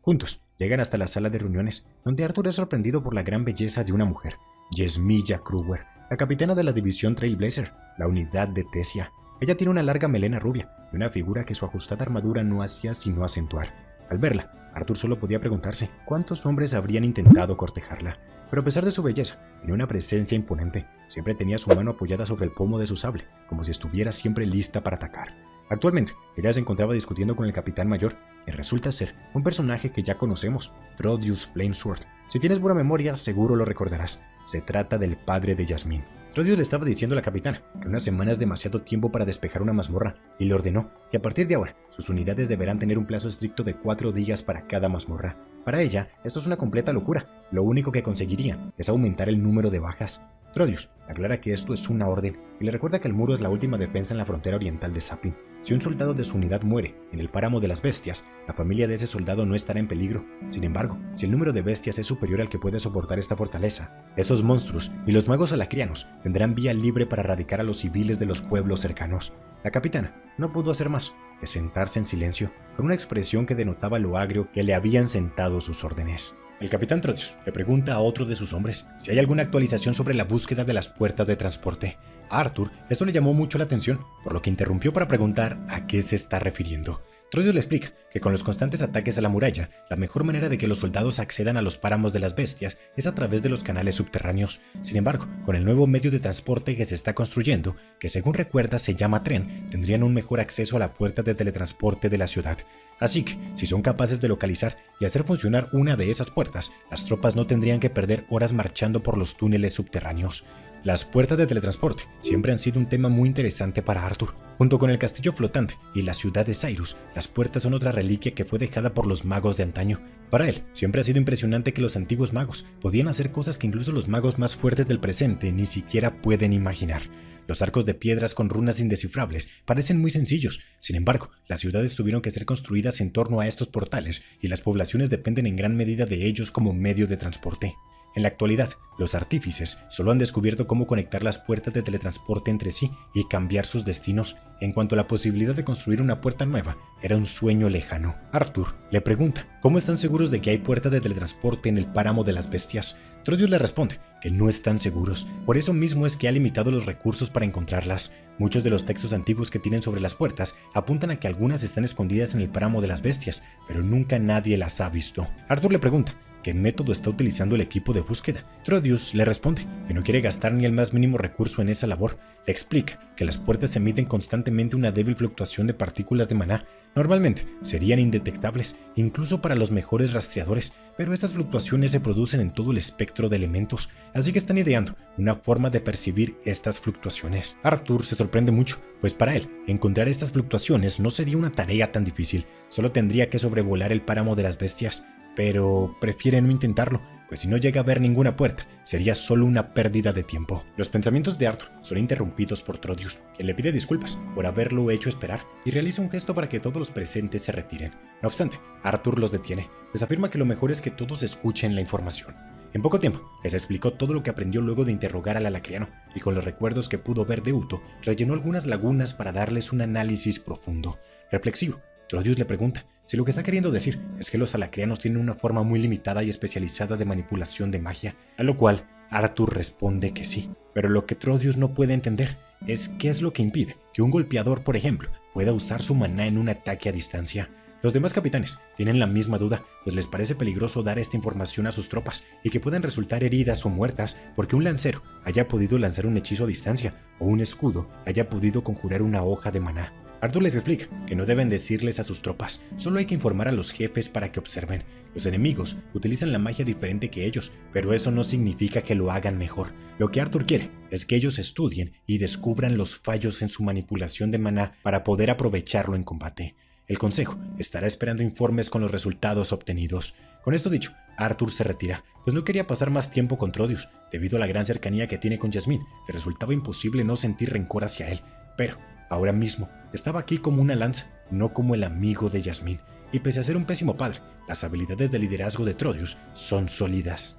Juntos, llegan hasta la sala de reuniones, donde Arthur es sorprendido por la gran belleza de una mujer, Yesmilla Kruger, la capitana de la división Trailblazer, la unidad de Tessia. Ella tiene una larga melena rubia y una figura que su ajustada armadura no hacía sino acentuar. Al verla, Arthur solo podía preguntarse cuántos hombres habrían intentado cortejarla, pero a pesar de su belleza, tenía una presencia imponente. Siempre tenía su mano apoyada sobre el pomo de su sable, como si estuviera siempre lista para atacar. Actualmente, ella se encontraba discutiendo con el capitán mayor, y resulta ser un personaje que ya conocemos, Trodius Flamesword. Si tienes buena memoria, seguro lo recordarás. Se trata del padre de Jasmine. Trodius le estaba diciendo a la capitana que una semana es demasiado tiempo para despejar una mazmorra, y le ordenó que a partir de ahora sus unidades deberán tener un plazo estricto de 4 días para cada mazmorra. Para ella, esto es una completa locura. Lo único que conseguirían es aumentar el número de bajas. Trodius aclara que esto es una orden y le recuerda que el muro es la última defensa en la frontera oriental de Sapin. Si un soldado de su unidad muere en el páramo de las bestias, la familia de ese soldado no estará en peligro. Sin embargo, si el número de bestias es superior al que puede soportar esta fortaleza, esos monstruos y los magos alacrianos tendrán vía libre para erradicar a los civiles de los pueblos cercanos. La capitana no pudo hacer más que sentarse en silencio, con una expresión que denotaba lo agrio que le habían sentado sus órdenes. El capitán Trotius le pregunta a otro de sus hombres si hay alguna actualización sobre la búsqueda de las puertas de transporte. A Arthur esto le llamó mucho la atención, por lo que interrumpió para preguntar a qué se está refiriendo. Trotius le explica que con los constantes ataques a la muralla, la mejor manera de que los soldados accedan a los páramos de las bestias es a través de los canales subterráneos. Sin embargo, con el nuevo medio de transporte que se está construyendo, que según recuerda se llama tren, tendrían un mejor acceso a la puerta de teletransporte de la ciudad. Así que, si son capaces de localizar y hacer funcionar una de esas puertas, las tropas no tendrían que perder horas marchando por los túneles subterráneos. Las puertas de teletransporte siempre han sido un tema muy interesante para Arthur. Junto con el castillo flotante y la ciudad de Cyrus, las puertas son otra reliquia que fue dejada por los magos de antaño. Para él, siempre ha sido impresionante que los antiguos magos podían hacer cosas que incluso los magos más fuertes del presente ni siquiera pueden imaginar. Los arcos de piedras con runas indescifrables parecen muy sencillos. Sin embargo, las ciudades tuvieron que ser construidas en torno a estos portales y las poblaciones dependen en gran medida de ellos como medio de transporte. En la actualidad, los artífices solo han descubierto cómo conectar las puertas de teletransporte entre sí y cambiar sus destinos. En cuanto a la posibilidad de construir una puerta nueva, era un sueño lejano. Arthur le pregunta cómo están seguros de que hay puertas de teletransporte en el páramo de las bestias. Trotius le responde que no están seguros, por eso mismo es que ha limitado los recursos para encontrarlas. Muchos de los textos antiguos que tienen sobre las puertas apuntan a que algunas están escondidas en el páramo de las bestias, pero nunca nadie las ha visto. Arthur le pregunta ¿qué método está utilizando el equipo de búsqueda? Trotius le responde que no quiere gastar ni el más mínimo recurso en esa labor. Le explica que las puertas emiten constantemente una débil fluctuación de partículas de maná. Normalmente serían indetectables, incluso para los mejores rastreadores, pero estas fluctuaciones se producen en todo el espectro de elementos, así que están ideando una forma de percibir estas fluctuaciones. Arthur se sorprende mucho, pues para él, encontrar estas fluctuaciones no sería una tarea tan difícil, solo tendría que sobrevolar el páramo de las bestias. Pero prefiere no intentarlo, pues si no llega a ver ninguna puerta, sería solo una pérdida de tiempo. Los pensamientos de Arthur son interrumpidos por Trotius, quien le pide disculpas por haberlo hecho esperar y realiza un gesto para que todos los presentes se retiren. No obstante, Arthur los detiene, pues afirma que lo mejor es que todos escuchen la información. En poco tiempo, les explicó todo lo que aprendió luego de interrogar al alacriano, y con los recuerdos que pudo ver de Uto, rellenó algunas lagunas para darles un análisis profundo. Reflexivo, Trotius le pregunta si lo que está queriendo decir es que los alacrianos tienen una forma muy limitada y especializada de manipulación de magia, a lo cual Arthur responde que sí. Pero lo que Trotius no puede entender es qué es lo que impide que un golpeador, por ejemplo, pueda usar su maná en un ataque a distancia. Los demás capitanes tienen la misma duda, pues les parece peligroso dar esta información a sus tropas y que puedan resultar heridas o muertas porque un lancero haya podido lanzar un hechizo a distancia o un escudo haya podido conjurar una hoja de maná. Arthur les explica que no deben decirles a sus tropas, solo hay que informar a los jefes para que observen. Los enemigos utilizan la magia diferente que ellos, pero eso no significa que lo hagan mejor. Lo que Arthur quiere es que ellos estudien y descubran los fallos en su manipulación de maná para poder aprovecharlo en combate. El consejo estará esperando informes con los resultados obtenidos. Con esto dicho, Arthur se retira, pues no quería pasar más tiempo con Trotius. Debido a la gran cercanía que tiene con Jasmine, le resultaba imposible no sentir rencor hacia él. Pero ahora mismo estaba aquí como una lanza, no como el amigo de Jasmine, y pese a ser un pésimo padre, las habilidades de liderazgo de Trotius son sólidas.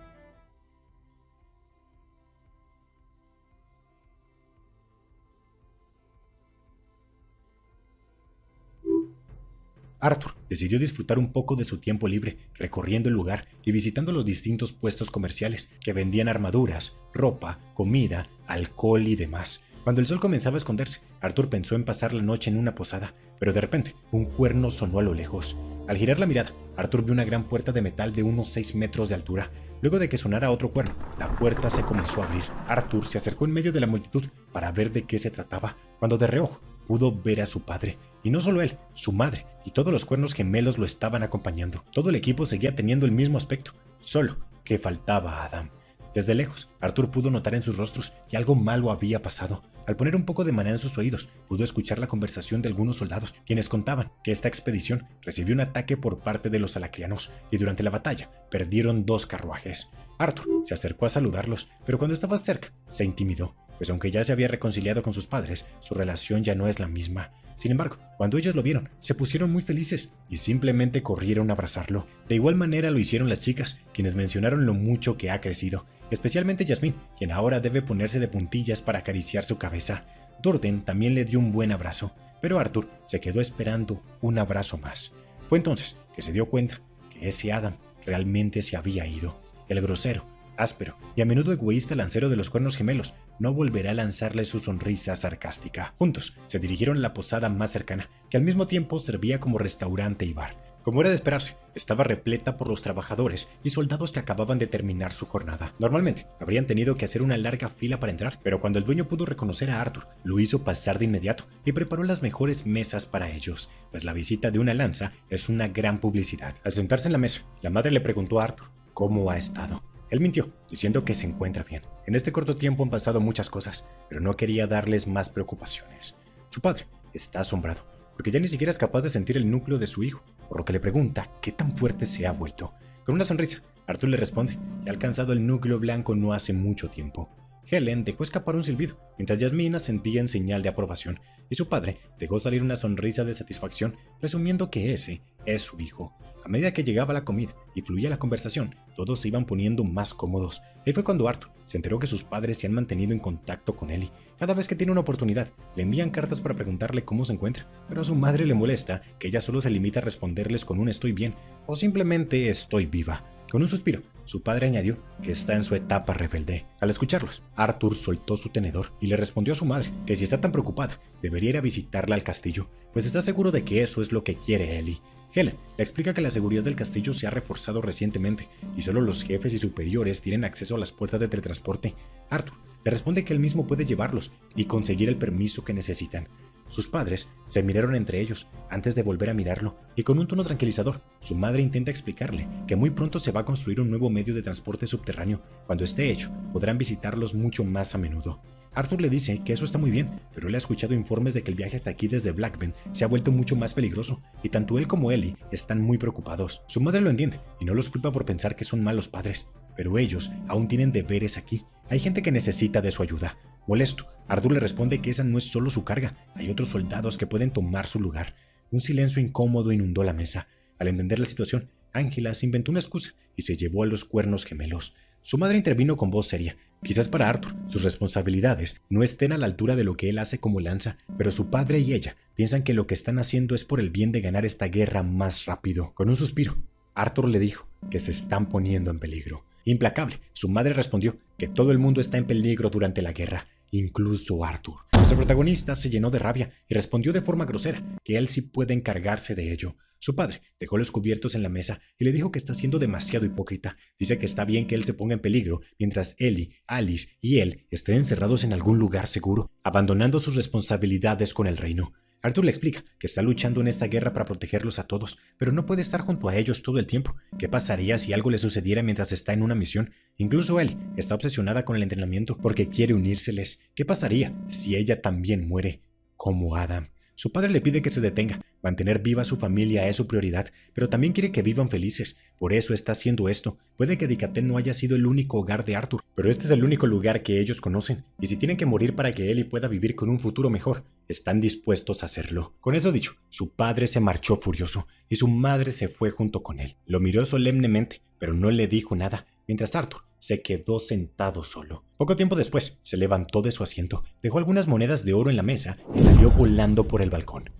Arthur decidió disfrutar un poco de su tiempo libre, recorriendo el lugar y visitando los distintos puestos comerciales que vendían armaduras, ropa, comida, alcohol y demás. Cuando el sol comenzaba a esconderse, Arthur pensó en pasar la noche en una posada, pero de repente un cuerno sonó a lo lejos. Al girar la mirada, Arthur vio una gran puerta de metal de unos 6 metros de altura. Luego de que sonara otro cuerno, la puerta se comenzó a abrir. Arthur se acercó en medio de la multitud para ver de qué se trataba, cuando de reojo pudo ver a su padre. Y no solo él, su madre y todos los cuernos gemelos lo estaban acompañando. Todo el equipo seguía teniendo el mismo aspecto, solo que faltaba Adam. Desde lejos, Arthur pudo notar en sus rostros que algo malo había pasado. Al poner un poco de maná en sus oídos, pudo escuchar la conversación de algunos soldados, quienes contaban que esta expedición recibió un ataque por parte de los alacrianos y durante la batalla perdieron 2 carruajes. Arthur se acercó a saludarlos, pero cuando estaba cerca, se intimidó, pues aunque ya se había reconciliado con sus padres, su relación ya no es la misma. Sin embargo, cuando ellos lo vieron, se pusieron muy felices y simplemente corrieron a abrazarlo. De igual manera lo hicieron las chicas, quienes mencionaron lo mucho que ha crecido, especialmente Jasmine, quien ahora debe ponerse de puntillas para acariciar su cabeza. Durden también le dio un buen abrazo, pero Arthur se quedó esperando un abrazo más. Fue entonces que se dio cuenta que ese Adam realmente se había ido. El grosero, áspero y a menudo egoísta lancero de los cuernos gemelos no volverá a lanzarle su sonrisa sarcástica. Juntos se dirigieron a la posada más cercana, que al mismo tiempo servía como restaurante y bar. Como era de esperarse, estaba repleta por los trabajadores y soldados que acababan de terminar su jornada. Normalmente, habrían tenido que hacer una larga fila para entrar, pero cuando el dueño pudo reconocer a Arthur, lo hizo pasar de inmediato y preparó las mejores mesas para ellos, pues la visita de una lanza es una gran publicidad. Al sentarse en la mesa, la madre le preguntó a Arthur cómo ha estado. Él mintió, diciendo que se encuentra bien. En este corto tiempo han pasado muchas cosas, pero no quería darles más preocupaciones. Su padre está asombrado, porque ya ni siquiera es capaz de sentir el núcleo de su hijo, por lo que le pregunta qué tan fuerte se ha vuelto. Con una sonrisa, Arthur le responde que ha alcanzado el núcleo blanco no hace mucho tiempo. Helen dejó escapar un silbido, mientras Jasmine asentía en señal de aprobación, y su padre dejó salir una sonrisa de satisfacción, presumiendo que ese es su hijo. A medida que llegaba la comida y fluía la conversación, todos se iban poniendo más cómodos. Ahí fue cuando Arthur se enteró que sus padres se han mantenido en contacto con él y cada vez que tiene una oportunidad le envían cartas para preguntarle cómo se encuentra, pero a su madre le molesta que ella solo se limita a responderles con un estoy bien o simplemente estoy viva. Con un suspiro, su padre añadió que está en su etapa rebelde. Al escucharlos, Arthur soltó su tenedor y le respondió a su madre que si está tan preocupada, debería ir a visitarla al castillo, pues está seguro de que eso es lo que quiere Ellie. Helen le explica que la seguridad del castillo se ha reforzado recientemente y solo los jefes y superiores tienen acceso a las puertas de teletransporte. Arthur le responde que él mismo puede llevarlos y conseguir el permiso que necesitan. Sus padres se miraron entre ellos antes de volver a mirarlo y con un tono tranquilizador, su madre intenta explicarle que muy pronto se va a construir un nuevo medio de transporte subterráneo. Cuando esté hecho, podrán visitarlos mucho más a menudo. Arthur le dice que eso está muy bien, pero él ha escuchado informes de que el viaje hasta aquí desde Blackbend se ha vuelto mucho más peligroso y tanto él como Ellie están muy preocupados. Su madre lo entiende y no los culpa por pensar que son malos padres, pero ellos aún tienen deberes aquí. Hay gente que necesita de su ayuda. Molesto, Arthur le responde que esa no es solo su carga, hay otros soldados que pueden tomar su lugar. Un silencio incómodo inundó la mesa. Al entender la situación, Angela se inventó una excusa y se llevó a los cuernos gemelos. Su madre intervino con voz seria. Quizás para Arthur, sus responsabilidades no estén a la altura de lo que él hace como lanza, pero su padre y ella piensan que lo que están haciendo es por el bien de ganar esta guerra más rápido. Con un suspiro, Arthur le dijo que se están poniendo en peligro. Implacable, su madre respondió que todo el mundo está en peligro durante la guerra, incluso Arthur. Nuestro protagonista se llenó de rabia y respondió de forma grosera que él sí puede encargarse de ello. Su padre dejó los cubiertos en la mesa y le dijo que está siendo demasiado hipócrita. Dice que está bien que él se ponga en peligro mientras Ellie, Alice y él estén encerrados en algún lugar seguro, abandonando sus responsabilidades con el reino. Arthur le explica que está luchando en esta guerra para protegerlos a todos, pero no puede estar junto a ellos todo el tiempo. ¿Qué pasaría si algo le sucediera mientras está en una misión? Incluso Ellie está obsesionada con el entrenamiento porque quiere unírseles. ¿Qué pasaría si ella también muere, como Adam? Su padre le pide que se detenga. Mantener viva a su familia es su prioridad, pero también quiere que vivan felices. Por eso está haciendo esto. Puede que Dicatel no haya sido el único hogar de Arthur, pero este es el único lugar que ellos conocen. Y si tienen que morir para que Ellie pueda vivir con un futuro mejor, están dispuestos a hacerlo. Con eso dicho, su padre se marchó furioso y su madre se fue junto con él. Lo miró solemnemente, pero no le dijo nada, mientras Arthur se quedó sentado solo. Poco tiempo después, se levantó de su asiento, dejó algunas monedas de oro en la mesa y salió volando por el balcón.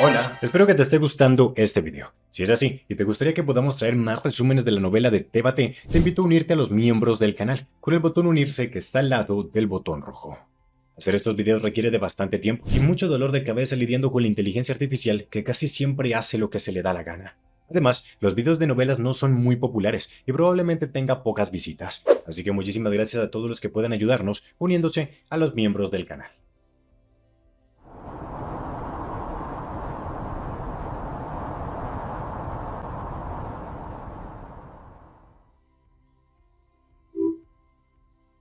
Hola, espero que te esté gustando este video. Si es así y te gustaría que podamos traer más resúmenes de la novela de Tébate, te invito a unirte a los miembros del canal con el botón unirse que está al lado del botón rojo. Hacer estos videos requiere de bastante tiempo y mucho dolor de cabeza lidiando con la inteligencia artificial que casi siempre hace lo que se le da la gana. Además, los videos de novelas no son muy populares y probablemente tenga pocas visitas, así que muchísimas gracias a todos los que puedan ayudarnos uniéndose a los miembros del canal.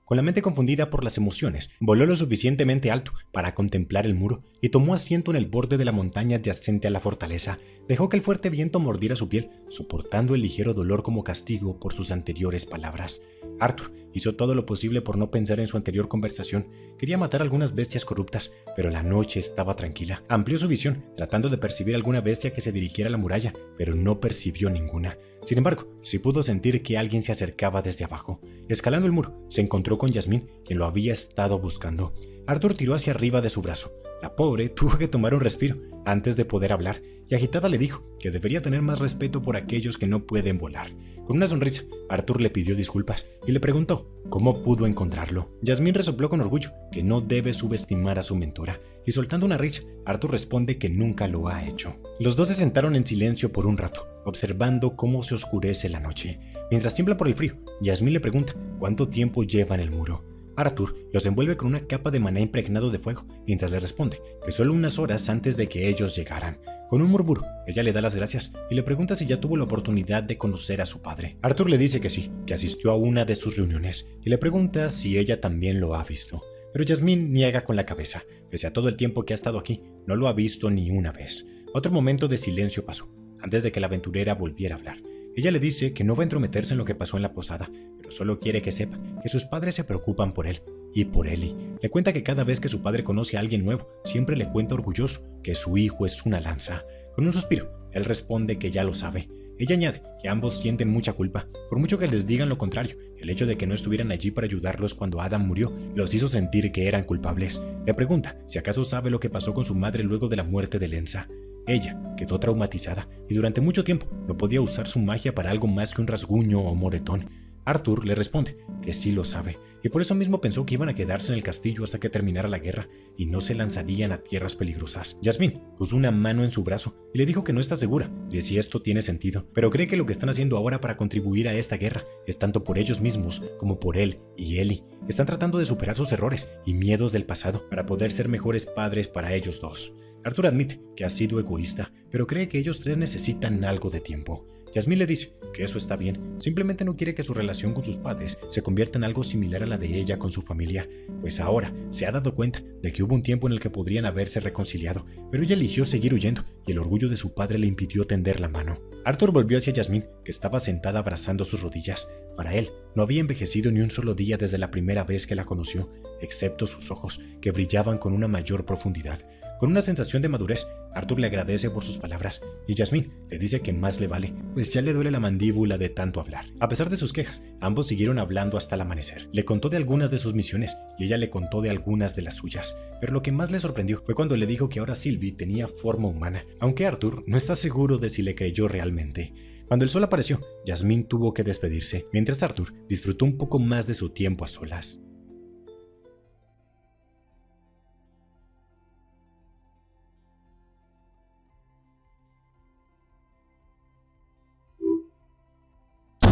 Con la mente confundida por las emociones, voló lo suficientemente alto para contemplar el muro y tomó asiento en el borde de la montaña adyacente a la fortaleza. Dejó que el fuerte viento mordiera su piel, soportando el ligero dolor como castigo por sus anteriores palabras. Arthur hizo todo lo posible por no pensar en su anterior conversación. Quería matar algunas bestias corruptas, pero la noche estaba tranquila. Amplió su visión, tratando de percibir alguna bestia que se dirigiera a la muralla, pero no percibió ninguna. Sin embargo, sí pudo sentir que alguien se acercaba desde abajo. Escalando el muro, se encontró con Yasmín, quien lo había estado buscando. Arthur tiró hacia arriba de su brazo. La pobre tuvo que tomar un respiro antes de poder hablar, y agitada le dijo que debería tener más respeto por aquellos que no pueden volar. Con una sonrisa, Arthur le pidió disculpas y le preguntó cómo pudo encontrarlo. Yasmín resopló con orgullo que no debe subestimar a su mentora, y soltando una risa, Arthur responde que nunca lo ha hecho. Los dos se sentaron en silencio por un rato, observando cómo se oscurece la noche. Mientras tiembla por el frío, Yasmín le pregunta cuánto tiempo lleva en el muro. Arthur los envuelve con una capa de maná impregnado de fuego, mientras le responde que solo unas horas antes de que ellos llegaran. Con un murmuro, ella le da las gracias y le pregunta si ya tuvo la oportunidad de conocer a su padre. Arthur le dice que sí, que asistió a una de sus reuniones, y le pregunta si ella también lo ha visto. Pero Yasmín niega con la cabeza. Pese a todo el tiempo que ha estado aquí, no lo ha visto ni una vez. Otro momento de silencio pasó, antes de que la aventurera volviera a hablar. Ella le dice que no va a entrometerse en lo que pasó en la posada, pero solo quiere que sepa que sus padres se preocupan por él y por Ellie. Le cuenta que cada vez que su padre conoce a alguien nuevo, siempre le cuenta orgulloso que su hijo es una lanza. Con un suspiro, él responde que ya lo sabe. Ella añade que ambos sienten mucha culpa, por mucho que les digan lo contrario. El hecho de que no estuvieran allí para ayudarlos cuando Adam murió los hizo sentir que eran culpables. Le pregunta si acaso sabe lo que pasó con su madre luego de la muerte de Lenza. Ella quedó traumatizada y durante mucho tiempo no podía usar su magia para algo más que un rasguño o moretón. Arthur le responde que sí lo sabe, y por eso mismo pensó que iban a quedarse en el castillo hasta que terminara la guerra y no se lanzarían a tierras peligrosas. Yasmín puso una mano en su brazo y le dijo que no está segura de si esto tiene sentido, pero cree que lo que están haciendo ahora para contribuir a esta guerra es tanto por ellos mismos como por él y Ellie. Están tratando de superar sus errores y miedos del pasado para poder ser mejores padres para ellos dos. Arthur admite que ha sido egoísta, pero cree que ellos tres necesitan algo de tiempo. Yasmín le dice que eso está bien, simplemente no quiere que su relación con sus padres se convierta en algo similar a la de ella con su familia, pues ahora se ha dado cuenta de que hubo un tiempo en el que podrían haberse reconciliado, pero ella eligió seguir huyendo y el orgullo de su padre le impidió tender la mano. Arthur volvió hacia Yasmín, que estaba sentada abrazando sus rodillas. Para él, no había envejecido ni un solo día desde la primera vez que la conoció, excepto sus ojos, que brillaban con una mayor profundidad. Con una sensación de madurez, Arthur le agradece por sus palabras y Yasmín le dice que más le vale, pues ya le duele la mandíbula de tanto hablar. A pesar de sus quejas, ambos siguieron hablando hasta el amanecer. Le contó de algunas de sus misiones y ella le contó de algunas de las suyas, pero lo que más le sorprendió fue cuando le dijo que ahora Sylvie tenía forma humana, aunque Arthur no está seguro de si le creyó realmente. Cuando el sol apareció, Yasmín tuvo que despedirse, mientras Arthur disfrutó un poco más de su tiempo a solas.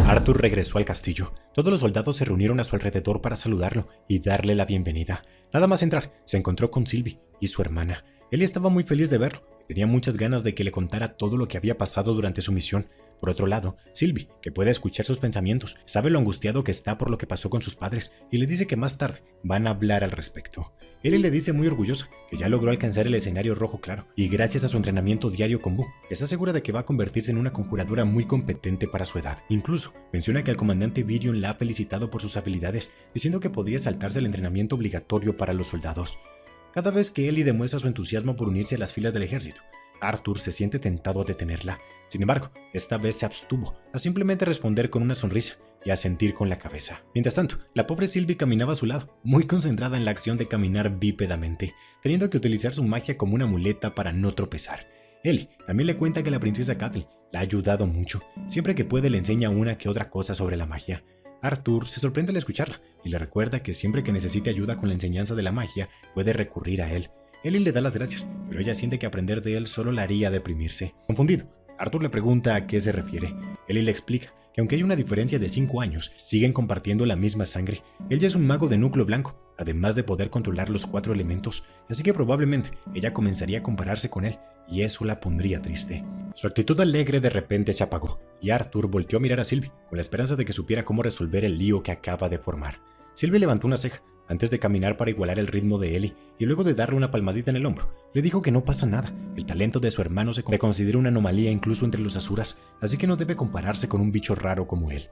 Arthur regresó al castillo. Todos los soldados se reunieron a su alrededor para saludarlo y darle la bienvenida. Nada más entrar, se encontró con Sylvie y su hermana. Ellie estaba muy feliz de verlo y tenía muchas ganas de que le contara todo lo que había pasado durante su misión. Por otro lado, Sylvie, que puede escuchar sus pensamientos, sabe lo angustiado que está por lo que pasó con sus padres y le dice que más tarde van a hablar al respecto. Ellie le dice muy orgullosa que ya logró alcanzar el escenario rojo claro y gracias a su entrenamiento diario con Boo, está segura de que va a convertirse en una conjuradora muy competente para su edad. Incluso menciona que el comandante Virion la ha felicitado por sus habilidades, diciendo que podría saltarse el entrenamiento obligatorio para los soldados. Cada vez que Ellie demuestra su entusiasmo por unirse a las filas del ejército, Arthur se siente tentado a detenerla. Sin embargo, esta vez se abstuvo a simplemente responder con una sonrisa y a sentir con la cabeza. Mientras tanto, la pobre Sylvie caminaba a su lado, muy concentrada en la acción de caminar bípedamente, teniendo que utilizar su magia como una muleta para no tropezar. Ellie también le cuenta que la princesa Catelyn la ha ayudado mucho. Siempre que puede le enseña una que otra cosa sobre la magia. Arthur se sorprende al escucharla y le recuerda que siempre que necesite ayuda con la enseñanza de la magia puede recurrir a él. Ellie le da las gracias, pero ella siente que aprender de él solo la haría deprimirse. Confundido, Arthur le pregunta a qué se refiere. Ellie le explica que aunque hay una diferencia de 5 años, siguen compartiendo la misma sangre. Él ya es un mago de núcleo blanco, además de poder controlar los 4 elementos, así que probablemente ella comenzaría a compararse con él, y eso la pondría triste. Su actitud alegre de repente se apagó, y Arthur volteó a mirar a Sylvie, con la esperanza de que supiera cómo resolver el lío que acaba de formar. Sylvie levantó una ceja, antes de caminar para igualar el ritmo de Ellie, y luego de darle una palmadita en el hombro, le dijo que no pasa nada. El talento de su hermano se considera una anomalía incluso entre los asuras, así que no debe compararse con un bicho raro como él.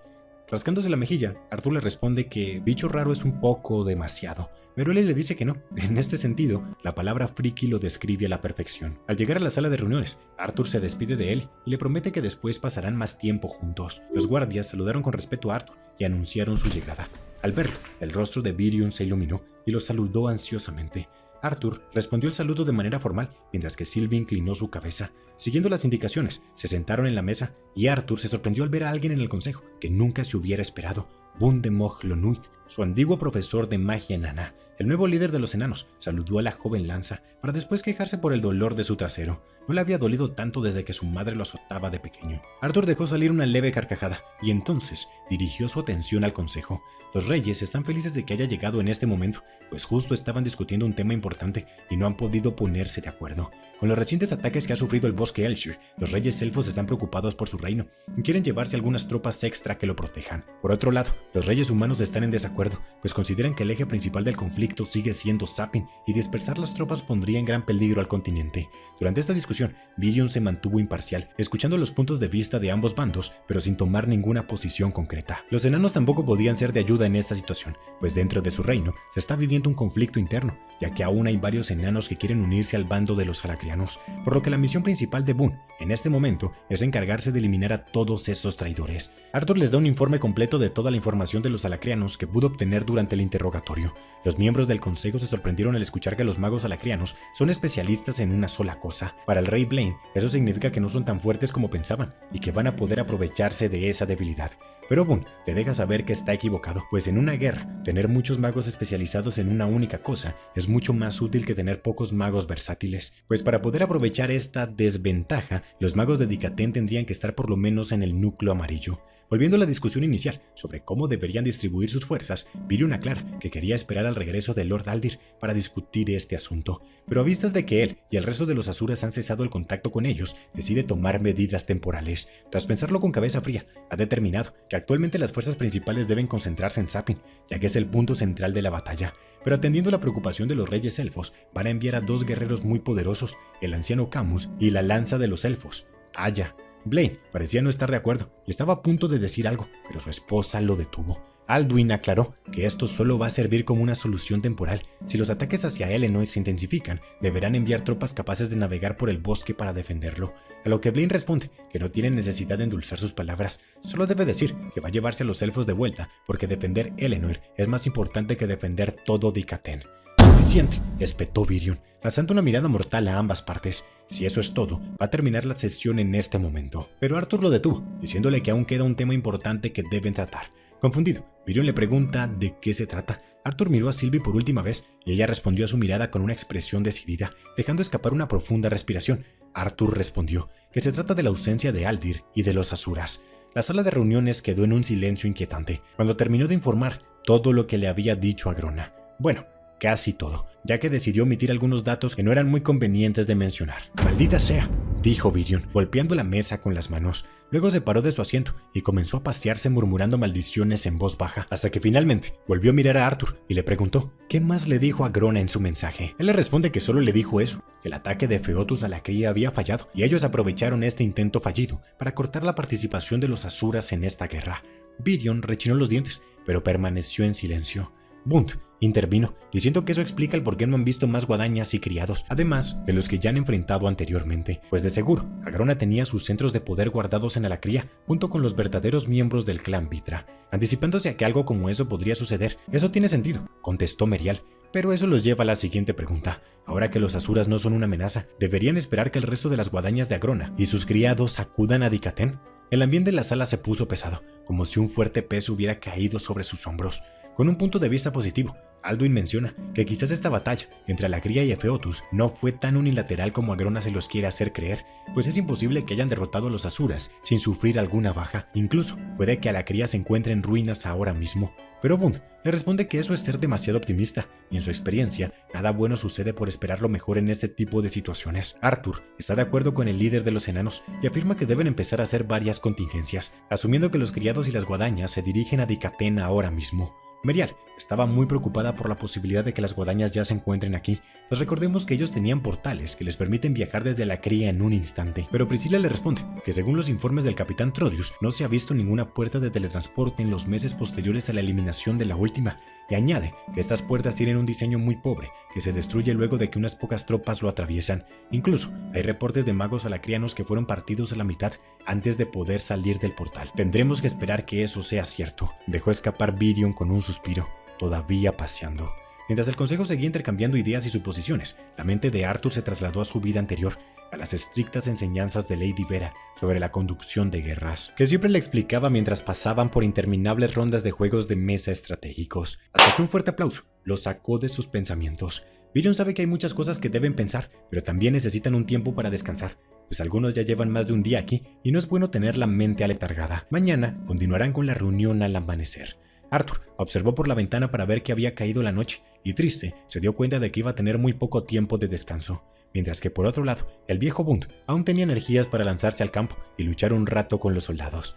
Rascándose la mejilla, Arthur le responde que bicho raro es un poco demasiado, pero él le dice que no. En este sentido, la palabra friki lo describe a la perfección. Al llegar a la sala de reuniones, Arthur se despide de él y le promete que después pasarán más tiempo juntos. Los guardias saludaron con respeto a Arthur y anunciaron su llegada. Al verlo, el rostro de Virion se iluminó y lo saludó ansiosamente. Arthur respondió el saludo de manera formal, mientras que Sylvie inclinó su cabeza. Siguiendo las indicaciones, se sentaron en la mesa y Arthur se sorprendió al ver a alguien en el consejo que nunca se hubiera esperado: Boun de Moglonuit, su antiguo profesor de magia enana. El nuevo líder de los enanos saludó a la joven lanza para después quejarse por el dolor de su trasero. No le había dolido tanto desde que su madre lo azotaba de pequeño. Arthur dejó salir una leve carcajada y entonces dirigió su atención al consejo. Los reyes están felices de que haya llegado en este momento, pues justo estaban discutiendo un tema importante y no han podido ponerse de acuerdo. Con los recientes ataques que ha sufrido el bosque Elshire, los reyes elfos están preocupados por su reino y quieren llevarse algunas tropas extra que lo protejan. Por otro lado, los reyes humanos están en desacuerdo, pues consideran que el eje principal del conflicto sigue siendo Sapin y dispersar las tropas pondría en gran peligro al continente. Durante esta discusión, Virion se mantuvo imparcial, escuchando los puntos de vista de ambos bandos, pero sin tomar ninguna posición concreta. Los enanos tampoco podían ser de ayuda en esta situación, pues dentro de su reino se está viviendo un conflicto interno, ya que aún hay varios enanos que quieren unirse al bando de los alacrianos, por lo que la misión principal de Boun en este momento es encargarse de eliminar a todos esos traidores. Arthur les da un informe completo de toda la información de los alacrianos que pudo obtener durante el interrogatorio. Los miembros del consejo se sorprendieron al escuchar que los magos alacrianos son especialistas en una sola cosa. Para el rey Blaine, eso significa que no son tan fuertes como pensaban y que van a poder aprovecharse de esa debilidad. Pero Boun le deja saber que está equivocado, pues en una guerra, tener muchos magos especializados en una única cosa es mucho más útil que tener pocos magos versátiles, pues para poder aprovechar esta desventaja, los magos de Dikaten tendrían que estar por lo menos en el núcleo amarillo. Volviendo a la discusión inicial sobre cómo deberían distribuir sus fuerzas, Virion aclara que quería esperar al regreso de Lord Aldir para discutir este asunto, pero a vistas de que él y el resto de los Asuras han cesado el contacto con ellos, decide tomar medidas temporales. Tras pensarlo con cabeza fría, ha determinado que actualmente las fuerzas principales deben concentrarse en Sapin, ya que es el punto central de la batalla. Pero atendiendo la preocupación de los reyes elfos, van a enviar a dos guerreros muy poderosos, el anciano Camus y la lanza de los elfos, Aya. Blaine parecía no estar de acuerdo y estaba a punto de decir algo, pero su esposa lo detuvo. Alduin aclaró que esto solo va a servir como una solución temporal. Si los ataques hacia Eleanor se intensifican, deberán enviar tropas capaces de navegar por el bosque para defenderlo. A lo que Blaine responde que no tiene necesidad de endulzar sus palabras, solo debe decir que va a llevarse a los elfos de vuelta porque defender Eleanor es más importante que defender todo Dikaten. Suficiente, espetó Virion, lanzando una mirada mortal a ambas partes. Si eso es todo, va a terminar la sesión en este momento. Pero Arthur lo detuvo, diciéndole que aún queda un tema importante que deben tratar. Confundido, Virion le pregunta de qué se trata. Arthur miró a Sylvie por última vez y ella respondió a su mirada con una expresión decidida, dejando escapar una profunda respiración. Arthur respondió que se trata de la ausencia de Aldir y de los Asuras. La sala de reuniones quedó en un silencio inquietante cuando terminó de informar todo lo que le había dicho a Grona. Bueno, casi todo, ya que decidió omitir algunos datos que no eran muy convenientes de mencionar. «Maldita sea», dijo Virion, golpeando la mesa con las manos. Luego se paró de su asiento y comenzó a pasearse murmurando maldiciones en voz baja, hasta que finalmente volvió a mirar a Arthur y le preguntó qué más le dijo a Grona en su mensaje. Él le responde que solo le dijo eso, que el ataque de Feotus a la cría había fallado y ellos aprovecharon este intento fallido para cortar la participación de los Asuras en esta guerra. Virion rechinó los dientes, pero permaneció en silencio. Boun intervino, diciendo que eso explica el por qué no han visto más guadañas y criados, además de los que ya han enfrentado anteriormente, pues de seguro, Agrona tenía sus centros de poder guardados en Alacría, junto con los verdaderos miembros del clan Vitra. Anticipándose a que algo como eso podría suceder, eso tiene sentido, contestó Merial, pero eso los lleva a la siguiente pregunta. Ahora que los Asuras no son una amenaza, ¿deberían esperar que el resto de las guadañas de Agrona y sus criados acudan a Dikaten? El ambiente en la sala se puso pesado, como si un fuerte peso hubiera caído sobre sus hombros. Con un punto de vista positivo, Alduin menciona que quizás esta batalla entre Alacría y Efeotus no fue tan unilateral como Agrona se los quiere hacer creer, pues es imposible que hayan derrotado a los Asuras sin sufrir alguna baja. Incluso puede que Alacría se encuentre en ruinas ahora mismo. Pero Boun le responde que eso es ser demasiado optimista, y en su experiencia, nada bueno sucede por esperar lo mejor en este tipo de situaciones. Arthur está de acuerdo con el líder de los enanos y afirma que deben empezar a hacer varias contingencias, asumiendo que los criados y las guadañas se dirigen a Dikaten ahora mismo. Merial estaba muy preocupada por la posibilidad de que las guadañas ya se encuentren aquí, pues recordemos que ellos tenían portales que les permiten viajar desde la cría en un instante. Pero Priscilla le responde que según los informes del capitán Trodius, no se ha visto ninguna puerta de teletransporte en los meses posteriores a la eliminación de la última, y añade que estas puertas tienen un diseño muy pobre, que se destruye luego de que unas pocas tropas lo atraviesan. Incluso hay reportes de magos alacrianos que fueron partidos a la mitad antes de poder salir del portal. Tendremos que esperar que eso sea cierto, dejó escapar Virion con un suspiro, todavía paseando. Mientras el consejo seguía intercambiando ideas y suposiciones, la mente de Arthur se trasladó a su vida anterior, a las estrictas enseñanzas de Lady Vera sobre la conducción de guerras, que siempre le explicaba mientras pasaban por interminables rondas de juegos de mesa estratégicos, hasta que un fuerte aplauso lo sacó de sus pensamientos. Virion sabe que hay muchas cosas que deben pensar, pero también necesitan un tiempo para descansar, pues algunos ya llevan más de un día aquí y no es bueno tener la mente aletargada. Mañana continuarán con la reunión al amanecer. Arthur observó por la ventana para ver que había caído la noche y triste se dio cuenta de que iba a tener muy poco tiempo de descanso, mientras que por otro lado el viejo Bund aún tenía energías para lanzarse al campo y luchar un rato con los soldados.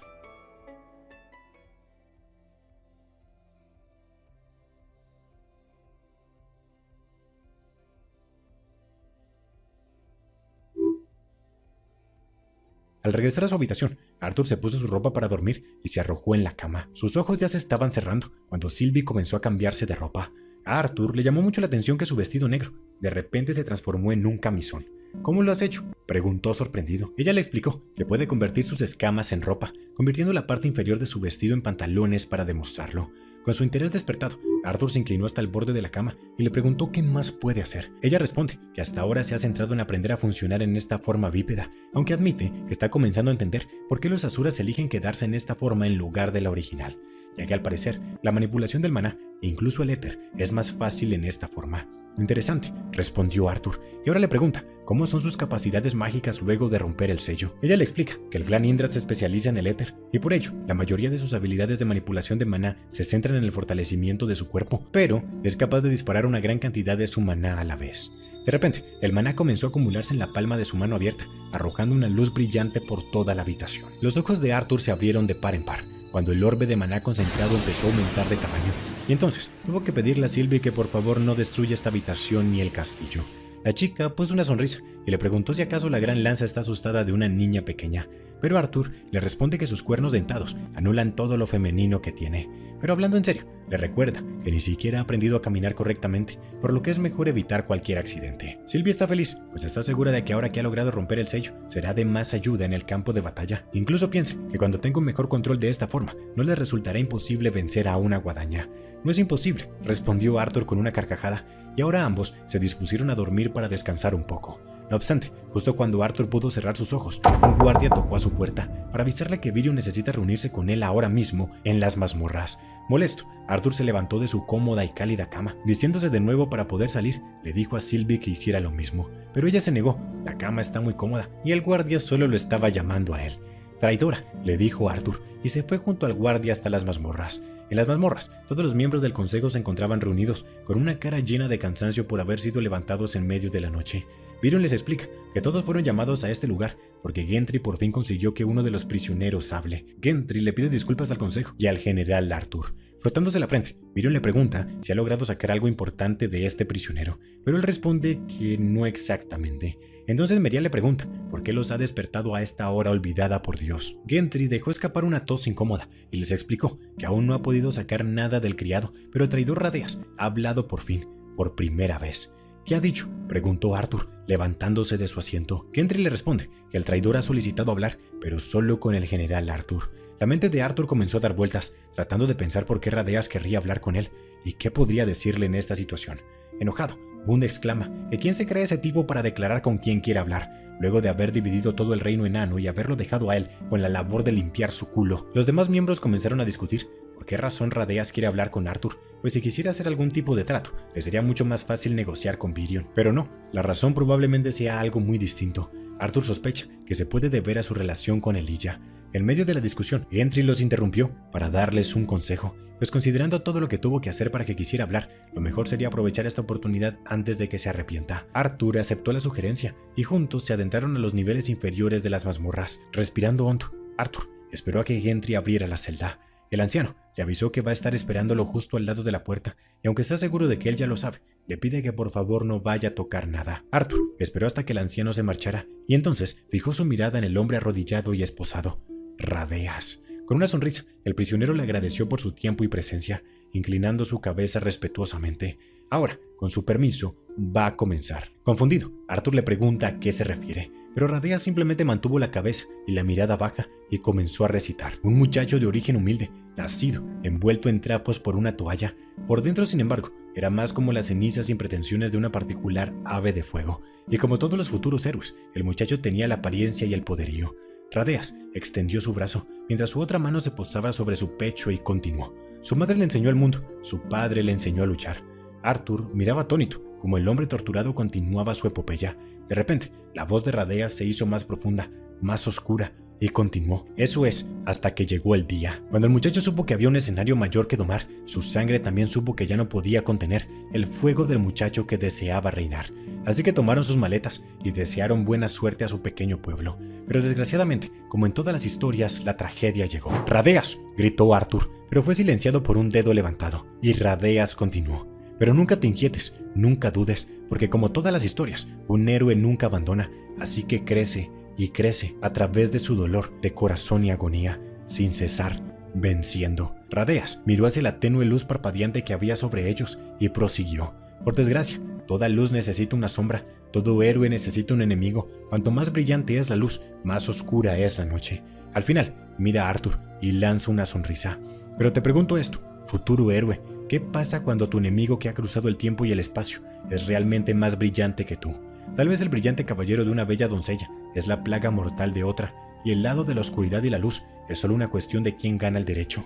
Al regresar a su habitación, Arthur se puso su ropa para dormir y se arrojó en la cama. Sus ojos ya se estaban cerrando cuando Sylvie comenzó a cambiarse de ropa. A Arthur le llamó mucho la atención que su vestido negro de repente se transformó en un camisón. ¿Cómo lo has hecho?, preguntó sorprendido. Ella le explicó que puede convertir sus escamas en ropa, convirtiendo la parte inferior de su vestido en pantalones para demostrarlo. Con su interés despertado, Arthur se inclinó hasta el borde de la cama y le preguntó qué más puede hacer. Ella responde que hasta ahora se ha centrado en aprender a funcionar en esta forma bípeda, aunque admite que está comenzando a entender por qué los asuras eligen quedarse en esta forma en lugar de la original, ya que al parecer la manipulación del maná e incluso el éter es más fácil en esta forma. Interesante, respondió Arthur, y ahora le pregunta cómo son sus capacidades mágicas luego de romper el sello. Ella le explica que el clan Indra se especializa en el éter, y por ello, la mayoría de sus habilidades de manipulación de maná se centran en el fortalecimiento de su cuerpo, pero es capaz de disparar una gran cantidad de su maná a la vez. De repente, el maná comenzó a acumularse en la palma de su mano abierta, arrojando una luz brillante por toda la habitación. Los ojos de Arthur se abrieron de par en par, cuando el orbe de maná concentrado empezó a aumentar de tamaño, y entonces tuvo que pedirle a Sylvie que por favor no destruya esta habitación ni el castillo. La chica puso una sonrisa y le preguntó si acaso la gran lanza está asustada de una niña pequeña, pero Arthur le responde que sus cuernos dentados anulan todo lo femenino que tiene. Pero hablando en serio, le recuerda que ni siquiera ha aprendido a caminar correctamente, por lo que es mejor evitar cualquier accidente. Sylvie está feliz, pues está segura de que ahora que ha logrado romper el sello, será de más ayuda en el campo de batalla. Incluso piensa que cuando tenga un mejor control de esta forma, no le resultará imposible vencer a una guadaña. No es imposible, respondió Arthur con una carcajada, y ahora ambos se dispusieron a dormir para descansar un poco. No obstante, justo cuando Arthur pudo cerrar sus ojos, un guardia tocó a su puerta para avisarle que Virion necesita reunirse con él ahora mismo en las mazmorras. Molesto, Arthur se levantó de su cómoda y cálida cama. Vistiéndose de nuevo para poder salir, le dijo a Sylvie que hiciera lo mismo, pero ella se negó. La cama está muy cómoda y el guardia solo lo estaba llamando a él. Traidora, le dijo Arthur, y se fue junto al guardia hasta las mazmorras. En las mazmorras, todos los miembros del consejo se encontraban reunidos, con una cara llena de cansancio por haber sido levantados en medio de la noche. Virion les explica que todos fueron llamados a este lugar porque Gendry por fin consiguió que uno de los prisioneros hable. Gendry le pide disculpas al consejo y al general Arthur. Frotándose la frente, Virion le pregunta si ha logrado sacar algo importante de este prisionero, pero él responde que no exactamente. Entonces Merial le pregunta por qué los ha despertado a esta hora olvidada por Dios. Gendry dejó escapar una tos incómoda y les explicó que aún no ha podido sacar nada del criado, pero el traidor Radeas ha hablado por fin, por primera vez. ¿Qué ha dicho?, preguntó Arthur, levantándose de su asiento. Gendry le responde que el traidor ha solicitado hablar, pero solo con el general Arthur. La mente de Arthur comenzó a dar vueltas, tratando de pensar por qué Radeas querría hablar con él y qué podría decirle en esta situación. Enojado, Bund exclama que quién se cree ese tipo para declarar con quién quiere hablar, luego de haber dividido todo el reino enano y haberlo dejado a él con la labor de limpiar su culo. Los demás miembros comenzaron a discutir por qué razón Radeas quiere hablar con Arthur, pues si quisiera hacer algún tipo de trato, le sería mucho más fácil negociar con Virion. Pero no, la razón probablemente sea algo muy distinto. Arthur sospecha que se puede deber a su relación con Elijah. En medio de la discusión, Gendry los interrumpió para darles un consejo, pues considerando todo lo que tuvo que hacer para que quisiera hablar, lo mejor sería aprovechar esta oportunidad antes de que se arrepienta. Arthur aceptó la sugerencia y juntos se adentraron a los niveles inferiores de las mazmorras. Respirando hondo, Arthur esperó a que Gendry abriera la celda. El anciano le avisó que va a estar esperándolo justo al lado de la puerta, y aunque está seguro de que él ya lo sabe, le pide que por favor no vaya a tocar nada. Arthur esperó hasta que el anciano se marchara, y entonces fijó su mirada en el hombre arrodillado y esposado. Radeas. Con una sonrisa, el prisionero le agradeció por su tiempo y presencia, inclinando su cabeza respetuosamente. Ahora, con su permiso, va a comenzar. Confundido, Arthur le pregunta a qué se refiere, pero Radeas simplemente mantuvo la cabeza y la mirada baja y comenzó a recitar. Un muchacho de origen humilde, nacido, envuelto en trapos por una toalla. Por dentro, sin embargo, era más como las cenizas sin pretensiones de una particular ave de fuego. Y como todos los futuros héroes, el muchacho tenía la apariencia y el poderío. Radeas extendió su brazo, mientras su otra mano se posaba sobre su pecho y continuó. Su madre le enseñó el mundo, su padre le enseñó a luchar. Arthur miraba atónito, como el hombre torturado continuaba su epopeya. De repente, la voz de Radeas se hizo más profunda, más oscura, y continuó. Eso es, hasta que llegó el día. Cuando el muchacho supo que había un escenario mayor que domar, su sangre también supo que ya no podía contener el fuego del muchacho que deseaba reinar. Así que tomaron sus maletas y desearon buena suerte a su pequeño pueblo. Pero desgraciadamente, como en todas las historias, la tragedia llegó. ¡Radeas!, gritó Arthur, pero fue silenciado por un dedo levantado, y Radeas continuó. Pero nunca te inquietes, nunca dudes, porque como todas las historias, un héroe nunca abandona, así que crece y crece a través de su dolor de corazón y agonía, sin cesar, venciendo. Radeas miró hacia la tenue luz parpadeante que había sobre ellos y prosiguió. Por desgracia, toda luz necesita una sombra, todo héroe necesita un enemigo. Cuanto más brillante es la luz, más oscura es la noche. Al final, mira a Arthur y lanza una sonrisa. Pero te pregunto esto, futuro héroe, ¿qué pasa cuando tu enemigo que ha cruzado el tiempo y el espacio es realmente más brillante que tú? Tal vez el brillante caballero de una bella doncella es la plaga mortal de otra, y el lado de la oscuridad y la luz es solo una cuestión de quién gana el derecho.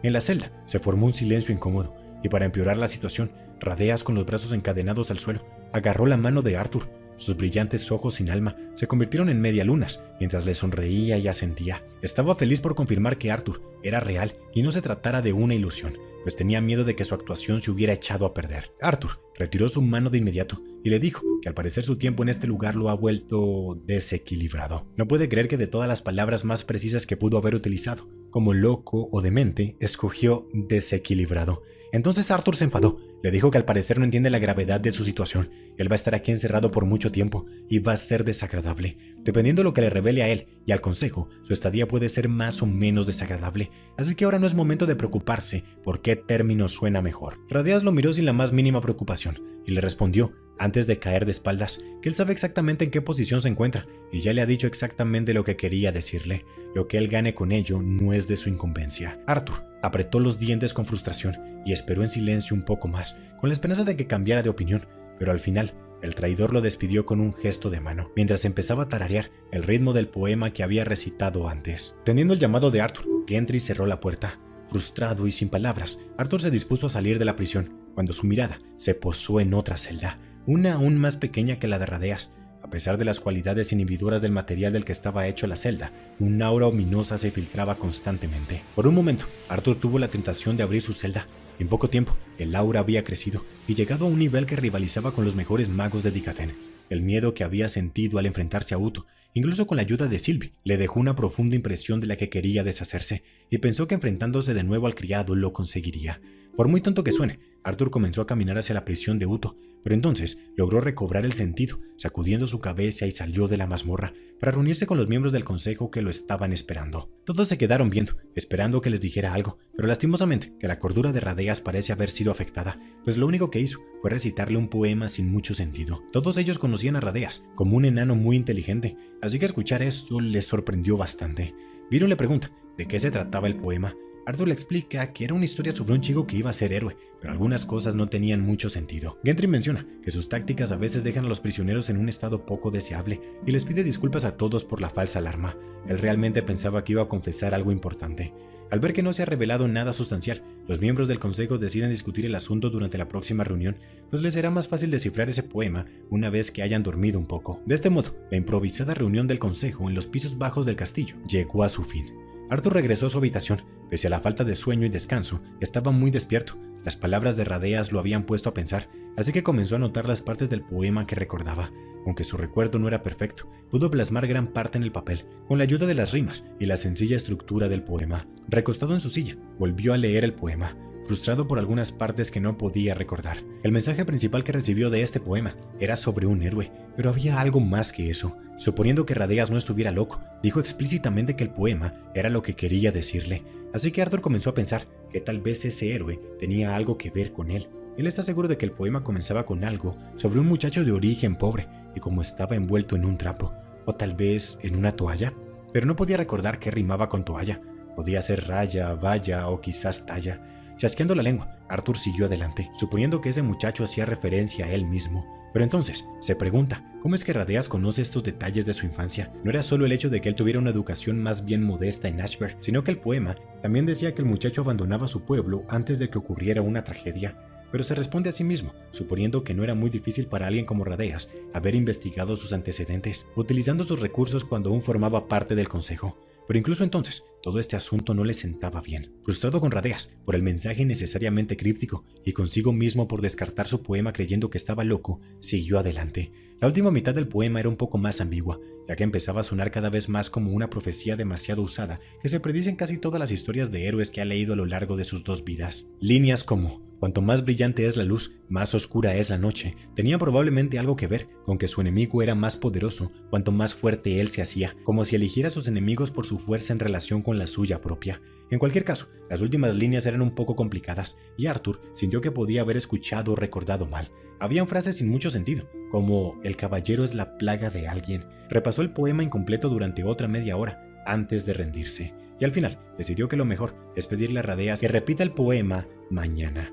En la celda se formó un silencio incómodo, y para empeorar la situación, Radeas, con los brazos encadenados al suelo, agarró la mano de Arthur. Sus brillantes ojos sin alma se convirtieron en medialunas mientras le sonreía y asentía. Estaba feliz por confirmar que Arthur era real y no se tratara de una ilusión, pues tenía miedo de que su actuación se hubiera echado a perder. Arthur retiró su mano de inmediato y le dijo que al parecer su tiempo en este lugar lo ha vuelto desequilibrado. No puede creer que de todas las palabras más precisas que pudo haber utilizado, como loco o demente, escogió desequilibrado. Entonces Arthur se enfadó, le dijo que al parecer no entiende la gravedad de su situación. Él va a estar aquí encerrado por mucho tiempo y va a ser desagradable. Dependiendo de lo que le revele a él y al consejo, su estadía puede ser más o menos desagradable. Así que ahora no es momento de preocuparse por qué término suena mejor. Radeas lo miró sin la más mínima preocupación y le respondió, antes de caer de espaldas, que él sabe exactamente en qué posición se encuentra y ya le ha dicho exactamente lo que quería decirle. Lo que él gane con ello no es de su incumbencia. Arthur apretó los dientes con frustración y esperó en silencio un poco más, con la esperanza de que cambiara de opinión, pero al final el traidor lo despidió con un gesto de mano, mientras empezaba a tararear el ritmo del poema que había recitado antes. Teniendo el llamado de Arthur, Gendry cerró la puerta. Frustrado y sin palabras, Arthur se dispuso a salir de la prisión, cuando su mirada se posó en otra celda, una aún más pequeña que la de Radeas. A pesar de las cualidades inhibidoras del material del que estaba hecho la celda, un aura ominosa se filtraba constantemente. Por un momento, Arthur tuvo la tentación de abrir su celda. En poco tiempo, el aura había crecido y llegado a un nivel que rivalizaba con los mejores magos de Dikaten. El miedo que había sentido al enfrentarse a Uto, incluso con la ayuda de Sylvie, le dejó una profunda impresión de la que quería deshacerse, y pensó que enfrentándose de nuevo al criado lo conseguiría. Por muy tonto que suene, Arthur comenzó a caminar hacia la prisión de Uto, pero entonces logró recobrar el sentido, sacudiendo su cabeza, y salió de la mazmorra para reunirse con los miembros del consejo que lo estaban esperando. Todos se quedaron viendo, esperando que les dijera algo, pero lastimosamente que la cordura de Radeas parece haber sido afectada, pues lo único que hizo fue recitarle un poema sin mucho sentido. Todos ellos conocían a Radeas como un enano muy inteligente, así que escuchar esto les sorprendió bastante. Viron le pregunta de qué se trataba el poema. Arthur le explica que era una historia sobre un chico que iba a ser héroe, pero algunas cosas no tenían mucho sentido. Gendry menciona que sus tácticas a veces dejan a los prisioneros en un estado poco deseable y les pide disculpas a todos por la falsa alarma. Él realmente pensaba que iba a confesar algo importante. Al ver que no se ha revelado nada sustancial, los miembros del consejo deciden discutir el asunto durante la próxima reunión, pues les será más fácil descifrar ese poema una vez que hayan dormido un poco. De este modo, la improvisada reunión del consejo en los pisos bajos del castillo llegó a su fin. Arthur regresó a su habitación. Pese a la falta de sueño y descanso, estaba muy despierto. Las palabras de Radeas lo habían puesto a pensar, así que comenzó a anotar las partes del poema que recordaba. aunque su recuerdo no era perfecto, pudo plasmar gran parte en el papel, con la ayuda de las rimas y la sencilla estructura del poema. Recostado en su silla, volvió a leer el poema, frustrado por algunas partes que no podía recordar. El mensaje principal que recibió de este poema era sobre un héroe, pero había algo más que eso. Suponiendo que Radeas no estuviera loco, dijo explícitamente que el poema era lo que quería decirle. Así que Arthur comenzó a pensar que tal vez ese héroe tenía algo que ver con él. Él está seguro de que el poema comenzaba con algo sobre un muchacho de origen pobre y como estaba envuelto en un trapo, o tal vez en una toalla, pero no podía recordar qué rimaba con toalla. Podía ser raya, valla o quizás talla. Chasqueando la lengua, Arthur siguió adelante, suponiendo que ese muchacho hacía referencia a él mismo. Pero entonces, se pregunta, ¿cómo es que Radeas conoce estos detalles de su infancia? No era solo el hecho de que él tuviera una educación más bien modesta en Ashburn, sino que el poema también decía que el muchacho abandonaba su pueblo antes de que ocurriera una tragedia. Pero se responde a sí mismo, suponiendo que no era muy difícil para alguien como Radeas haber investigado sus antecedentes, utilizando sus recursos cuando aún formaba parte del consejo. Pero incluso entonces, todo este asunto no le sentaba bien. Frustrado con Radeas por el mensaje innecesariamente críptico y consigo mismo por descartar su poema creyendo que estaba loco, siguió adelante. La última mitad del poema era un poco más ambigua, ya que empezaba a sonar cada vez más como una profecía demasiado usada que se predice en casi todas las historias de héroes que ha leído a lo largo de sus 2 vidas. Líneas como cuanto más brillante es la luz, más oscura es la noche, tenían probablemente algo que ver con que su enemigo era más poderoso cuanto más fuerte él se hacía, como si eligiera a sus enemigos por su fuerza en relación con la suya propia. En cualquier caso, las últimas líneas eran un poco complicadas, y Arthur sintió que podía haber escuchado o recordado mal. Habían frases sin mucho sentido, como «el caballero es la plaga de alguien». Repasó el poema incompleto durante otra media hora, antes de rendirse, y al final decidió que lo mejor es pedirle a Radeas que repita el poema mañana.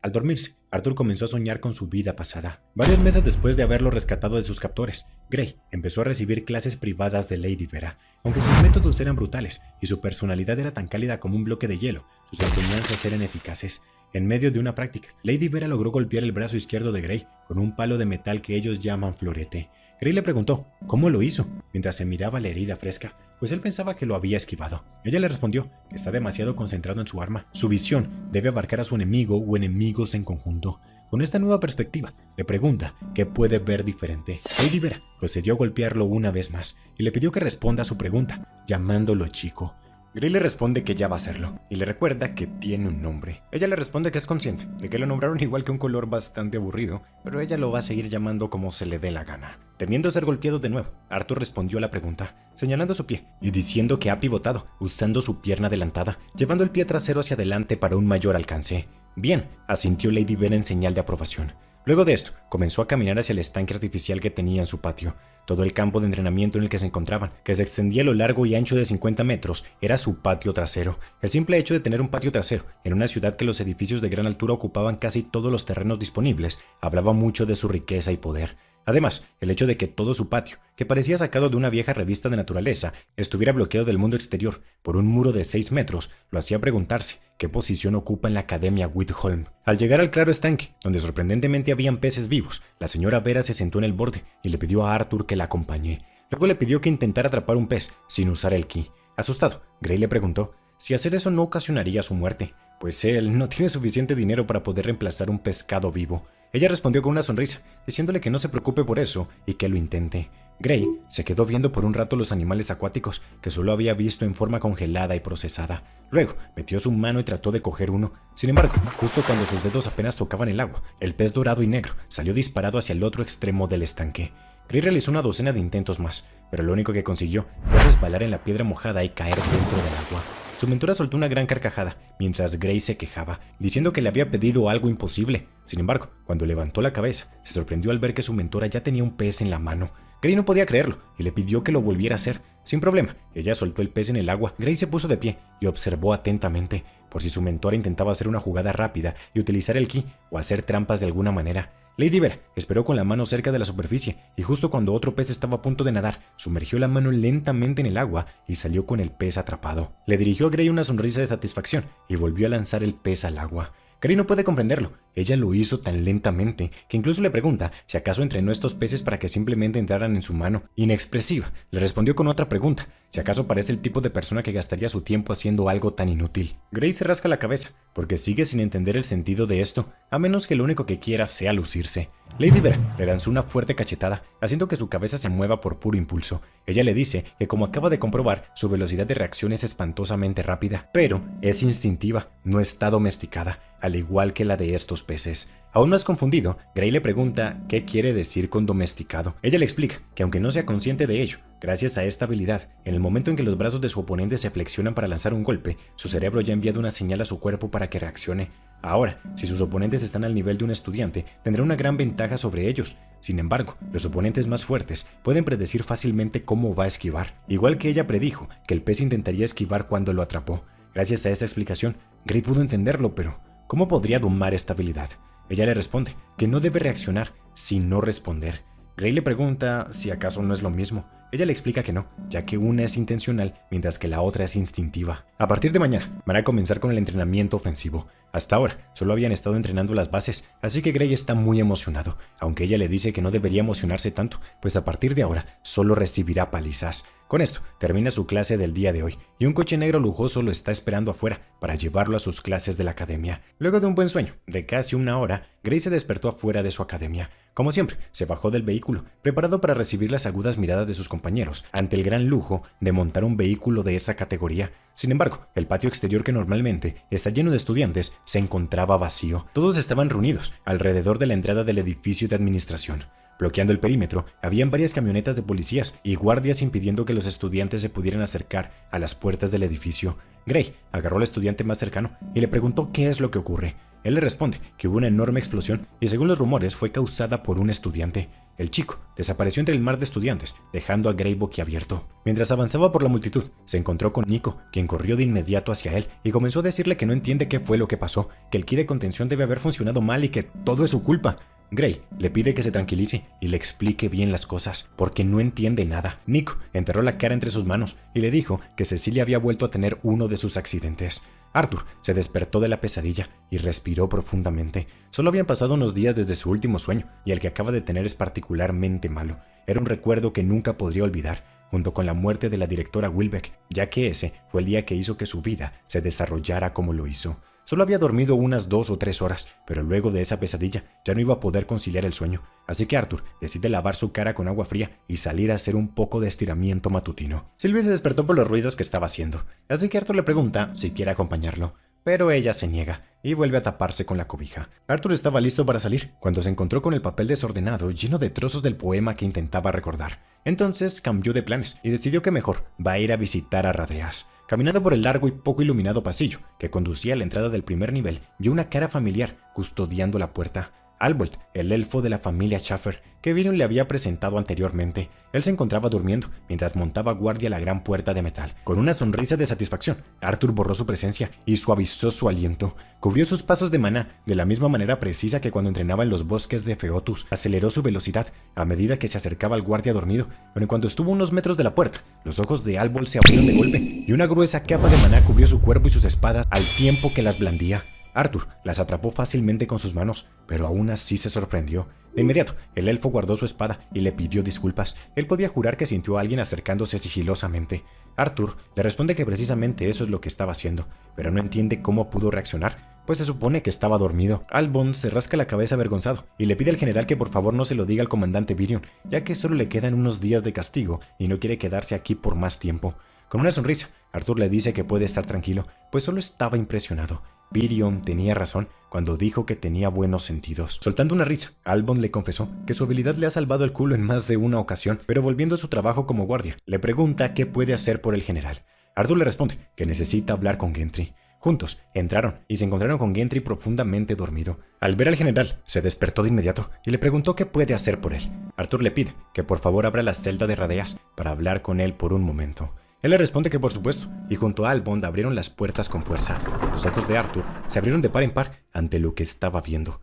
Al dormirse, Arthur comenzó a soñar con su vida pasada. Varios meses después de haberlo rescatado de sus captores, Gray empezó a recibir clases privadas de Lady Vera. Aunque sus métodos eran brutales y su personalidad era tan cálida como un bloque de hielo, sus enseñanzas eran eficaces. En medio de una práctica, Lady Vera logró golpear el brazo izquierdo de Gray con un palo de metal que ellos llaman florete. Gray le preguntó cómo lo hizo, mientras se miraba la herida fresca, pues él pensaba que lo había esquivado. Ella le respondió que está demasiado concentrado en su arma. Su visión debe abarcar a su enemigo o enemigos en conjunto. Con esta nueva perspectiva, le pregunta qué puede ver diferente. Lady Vera procedió a golpearlo una vez más y le pidió que responda a su pregunta, llamándolo chico. Gray le responde que ya va a hacerlo, y le recuerda que tiene un nombre. Ella le responde que es consciente de que lo nombraron igual que un color bastante aburrido, pero ella lo va a seguir llamando como se le dé la gana. Temiendo ser golpeado de nuevo, Arthur respondió a la pregunta, señalando su pie y diciendo que ha pivotado, usando su pierna adelantada, llevando el pie trasero hacia adelante para un mayor alcance. Bien, asintió Lady Vera en señal de aprobación. Luego de esto, comenzó a caminar hacia el estanque artificial que tenía en su patio. Todo el campo de entrenamiento en el que se encontraban, que se extendía a lo largo y ancho de 50 metros, era su patio trasero. El simple hecho de tener un patio trasero en una ciudad que los edificios de gran altura ocupaban casi todos los terrenos disponibles, hablaba mucho de su riqueza y poder. Además, el hecho de que todo su patio, que parecía sacado de una vieja revista de naturaleza, estuviera bloqueado del mundo exterior por un muro de 6 metros, lo hacía preguntarse qué posición ocupa en la Academia Whitholm. Al llegar al claro estanque, donde sorprendentemente habían peces vivos, la señora Vera se sentó en el borde y le pidió a Arthur que la acompañe. Luego le pidió que intentara atrapar un pez sin usar el ki. Asustado, Gray le preguntó si hacer eso no ocasionaría su muerte, pues él no tiene suficiente dinero para poder reemplazar un pescado vivo. Ella respondió con una sonrisa, diciéndole que no se preocupe por eso y que lo intente. Gray se quedó viendo por un rato los animales acuáticos que solo había visto en forma congelada y procesada. Luego metió su mano y trató de coger uno. Sin embargo, justo cuando sus dedos apenas tocaban el agua, el pez dorado y negro salió disparado hacia el otro extremo del estanque. Gray realizó una docena de intentos más, pero lo único que consiguió fue resbalar en la piedra mojada y caer dentro del agua. Su mentora soltó una gran carcajada mientras Gray se quejaba, diciendo que le había pedido algo imposible. Sin embargo, cuando levantó la cabeza, se sorprendió al ver que su mentora ya tenía un pez en la mano. Gray no podía creerlo y le pidió que lo volviera a hacer. Sin problema, ella soltó el pez en el agua. Gray se puso de pie y observó atentamente, por si su mentora intentaba hacer una jugada rápida y utilizar el ki o hacer trampas de alguna manera. Lady Vera esperó con la mano cerca de la superficie y justo cuando otro pez estaba a punto de nadar, sumergió la mano lentamente en el agua y salió con el pez atrapado. Le dirigió a Gray una sonrisa de satisfacción y volvió a lanzar el pez al agua. Gray no puede comprenderlo ella lo hizo tan lentamente que incluso le pregunta si acaso entrenó estos peces para que simplemente entraran en su mano. Inexpresiva, le respondió con otra pregunta, si acaso parece el tipo de persona que gastaría su tiempo haciendo algo tan inútil. Grace se rasca la cabeza, porque sigue sin entender el sentido de esto, a menos que lo único que quiera sea lucirse. Lady Vera le lanzó una fuerte cachetada, haciendo que su cabeza se mueva por puro impulso. Ella le dice que, como acaba de comprobar, su velocidad de reacción es espantosamente rápida, pero es instintiva, no está domesticada, al igual que la de estos peces. Aún más confundido, Gray le pregunta qué quiere decir con domesticado. Ella le explica que aunque no sea consciente de ello, gracias a esta habilidad, en el momento en que los brazos de su oponente se flexionan para lanzar un golpe, su cerebro ya ha enviado una señal a su cuerpo para que reaccione. Ahora, si sus oponentes están al nivel de un estudiante, tendrá una gran ventaja sobre ellos. Sin embargo, los oponentes más fuertes pueden predecir fácilmente cómo va a esquivar, igual que ella predijo que el pez intentaría esquivar cuando lo atrapó. Gracias a esta explicación, Gray pudo entenderlo, pero ¿cómo podría domar esta habilidad? Ella le responde que no debe reaccionar, sino responder. Gray le pregunta si acaso no es lo mismo. Ella le explica que no, ya que una es intencional mientras que la otra es instintiva. A partir de mañana, van a comenzar con el entrenamiento ofensivo. Hasta ahora, solo habían estado entrenando las bases, así que Gray está muy emocionado, aunque ella le dice que no debería emocionarse tanto, pues a partir de ahora solo recibirá palizas. Con esto, termina su clase del día de hoy, y un coche negro lujoso lo está esperando afuera para llevarlo a sus clases de la academia. Luego de un buen sueño de casi una hora, Gray se despertó afuera de su academia. Como siempre, se bajó del vehículo, preparado para recibir las agudas miradas de sus compañeros, ante el gran lujo de montar un vehículo de esa categoría. Sin embargo, el patio exterior, que normalmente está lleno de estudiantes, se encontraba vacío. Todos estaban reunidos alrededor de la entrada del edificio de administración. Bloqueando el perímetro, habían varias camionetas de policías y guardias impidiendo que los estudiantes se pudieran acercar a las puertas del edificio. Gray agarró al estudiante más cercano y le preguntó qué es lo que ocurre. Él le responde que hubo una enorme explosión y, según los rumores, fue causada por un estudiante. El chico desapareció entre el mar de estudiantes, dejando a Gray boquiabierto. Mientras avanzaba por la multitud, se encontró con Nico, quien corrió de inmediato hacia él y comenzó a decirle que no entiende qué fue lo que pasó, que el ki de contención debe haber funcionado mal y que todo es su culpa. Gray le pide que se tranquilice y le explique bien las cosas, porque no entiende nada. Nico enterró la cara entre sus manos y le dijo que Cecilia había vuelto a tener uno de sus accidentes. Arthur se despertó de la pesadilla y respiró profundamente. Solo habían pasado unos días desde su último sueño, y el que acaba de tener es particularmente malo. Era un recuerdo que nunca podría olvidar, junto con la muerte de la directora Wilbeck, ya que ese fue el día que hizo que su vida se desarrollara como lo hizo. Solo había dormido unas 2 o 3 horas, pero luego de esa pesadilla ya no iba a poder conciliar el sueño, así que Arthur decide lavar su cara con agua fría y salir a hacer un poco de estiramiento matutino. Sylvie se despertó por los ruidos que estaba haciendo, así que Arthur le pregunta si quiere acompañarlo, pero ella se niega y vuelve a taparse con la cobija. Arthur estaba listo para salir cuando se encontró con el papel desordenado lleno de trozos del poema que intentaba recordar. Entonces cambió de planes y decidió que mejor va a ir a visitar a Radeas. Caminando por el largo y poco iluminado pasillo que conducía a la entrada del primer nivel, vio una cara familiar custodiando la puerta. Albolt, el elfo de la familia Schaffer, que Virion le había presentado anteriormente. Él se encontraba durmiendo mientras montaba guardia a la gran puerta de metal. Con una sonrisa de satisfacción, Arthur borró su presencia y suavizó su aliento. Cubrió sus pasos de maná de la misma manera precisa que cuando entrenaba en los bosques de Feotus. Aceleró su velocidad a medida que se acercaba al guardia dormido, pero en cuanto estuvo a unos metros de la puerta, los ojos de Albolt se abrieron de golpe y una gruesa capa de maná cubrió su cuerpo y sus espadas al tiempo que las blandía. Arthur las atrapó fácilmente con sus manos, pero aún así se sorprendió. De inmediato, el elfo guardó su espada y le pidió disculpas. Él podía jurar que sintió a alguien acercándose sigilosamente. Arthur le responde que precisamente eso es lo que estaba haciendo, pero no entiende cómo pudo reaccionar, pues se supone que estaba dormido. Albolt se rasca la cabeza avergonzado y le pide al general que por favor no se lo diga al comandante Virion, ya que solo le quedan unos días de castigo y no quiere quedarse aquí por más tiempo. Con una sonrisa, Arthur le dice que puede estar tranquilo, pues solo estaba impresionado. Virion tenía razón cuando dijo que tenía buenos sentidos. Soltando una risa, Albolt le confesó que su habilidad le ha salvado el culo en más de una ocasión, pero volviendo a su trabajo como guardia, le pregunta qué puede hacer por el general. Arthur le responde que necesita hablar con Gendry. Juntos entraron y se encontraron con Gendry profundamente dormido. Al ver al general, se despertó de inmediato y le preguntó qué puede hacer por él. Arthur le pide que por favor abra la celda de Radeas para hablar con él por un momento. Él le responde que por supuesto, y junto a Albolt abrieron las puertas con fuerza. Los ojos de Arthur se abrieron de par en par ante lo que estaba viendo.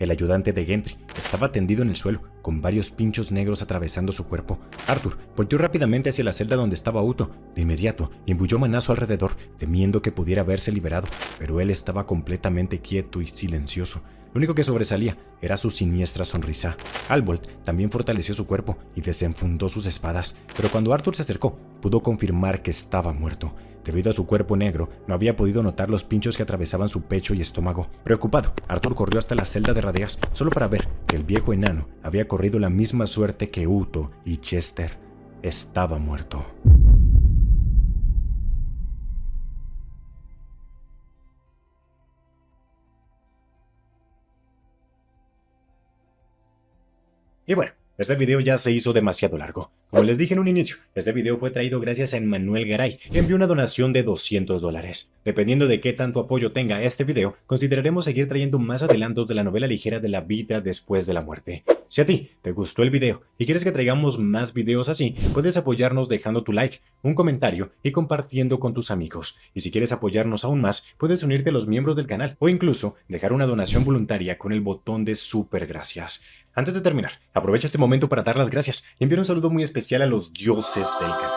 el ayudante de Gendry, estaba tendido en el suelo, con varios pinchos negros atravesando su cuerpo. Arthur volteó rápidamente hacia la celda donde estaba Uto. De inmediato, imbuyó mano a su alrededor, temiendo que pudiera haberse liberado, pero él estaba completamente quieto y silencioso. Lo único que sobresalía era su siniestra sonrisa. Albold también fortaleció su cuerpo y desenfundó sus espadas, pero cuando Arthur se acercó, pudo confirmar que estaba muerto. Debido a su cuerpo negro, no había podido notar los pinchos que atravesaban su pecho y estómago. Preocupado, Arthur corrió hasta la celda de Radeas, solo para ver que el viejo enano había corrido la misma suerte que Uto y Chester. Estaba muerto. Y bueno, este video ya se hizo demasiado largo. Como les dije en un inicio, este video fue traído gracias a Emmanuel Garay, que envió una donación de $200. Dependiendo de qué tanto apoyo tenga este video, consideraremos seguir trayendo más adelantos de la novela ligera de la vida después de la muerte. Si a ti te gustó el video y quieres que traigamos más videos así, puedes apoyarnos dejando tu like, un comentario y compartiendo con tus amigos. Y si quieres apoyarnos aún más, puedes unirte a los miembros del canal o incluso dejar una donación voluntaria con el botón de super gracias. Antes de terminar, aprovecho este momento para dar las gracias y enviar un saludo muy especial a los dioses del canal,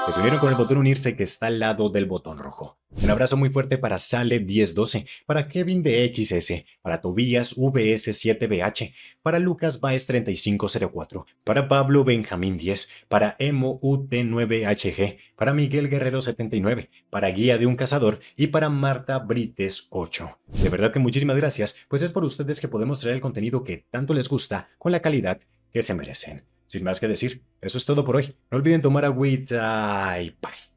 que se unieron con el botón unirse que está al lado del botón rojo. Un abrazo muy fuerte para Sale1012, para Kevin de XS, para Tobías VS7BH, para Lucas Baez 3504, para Pablo Benjamín 10, para Emo UT9HG, para Miguel Guerrero 79, para Guía de un Cazador y para Marta Brites 8. De verdad que muchísimas gracias, pues es por ustedes que podemos traer el contenido que tanto les gusta con la calidad que se merecen. Sin más que decir, eso es todo por hoy. No olviden tomar agüita y bye.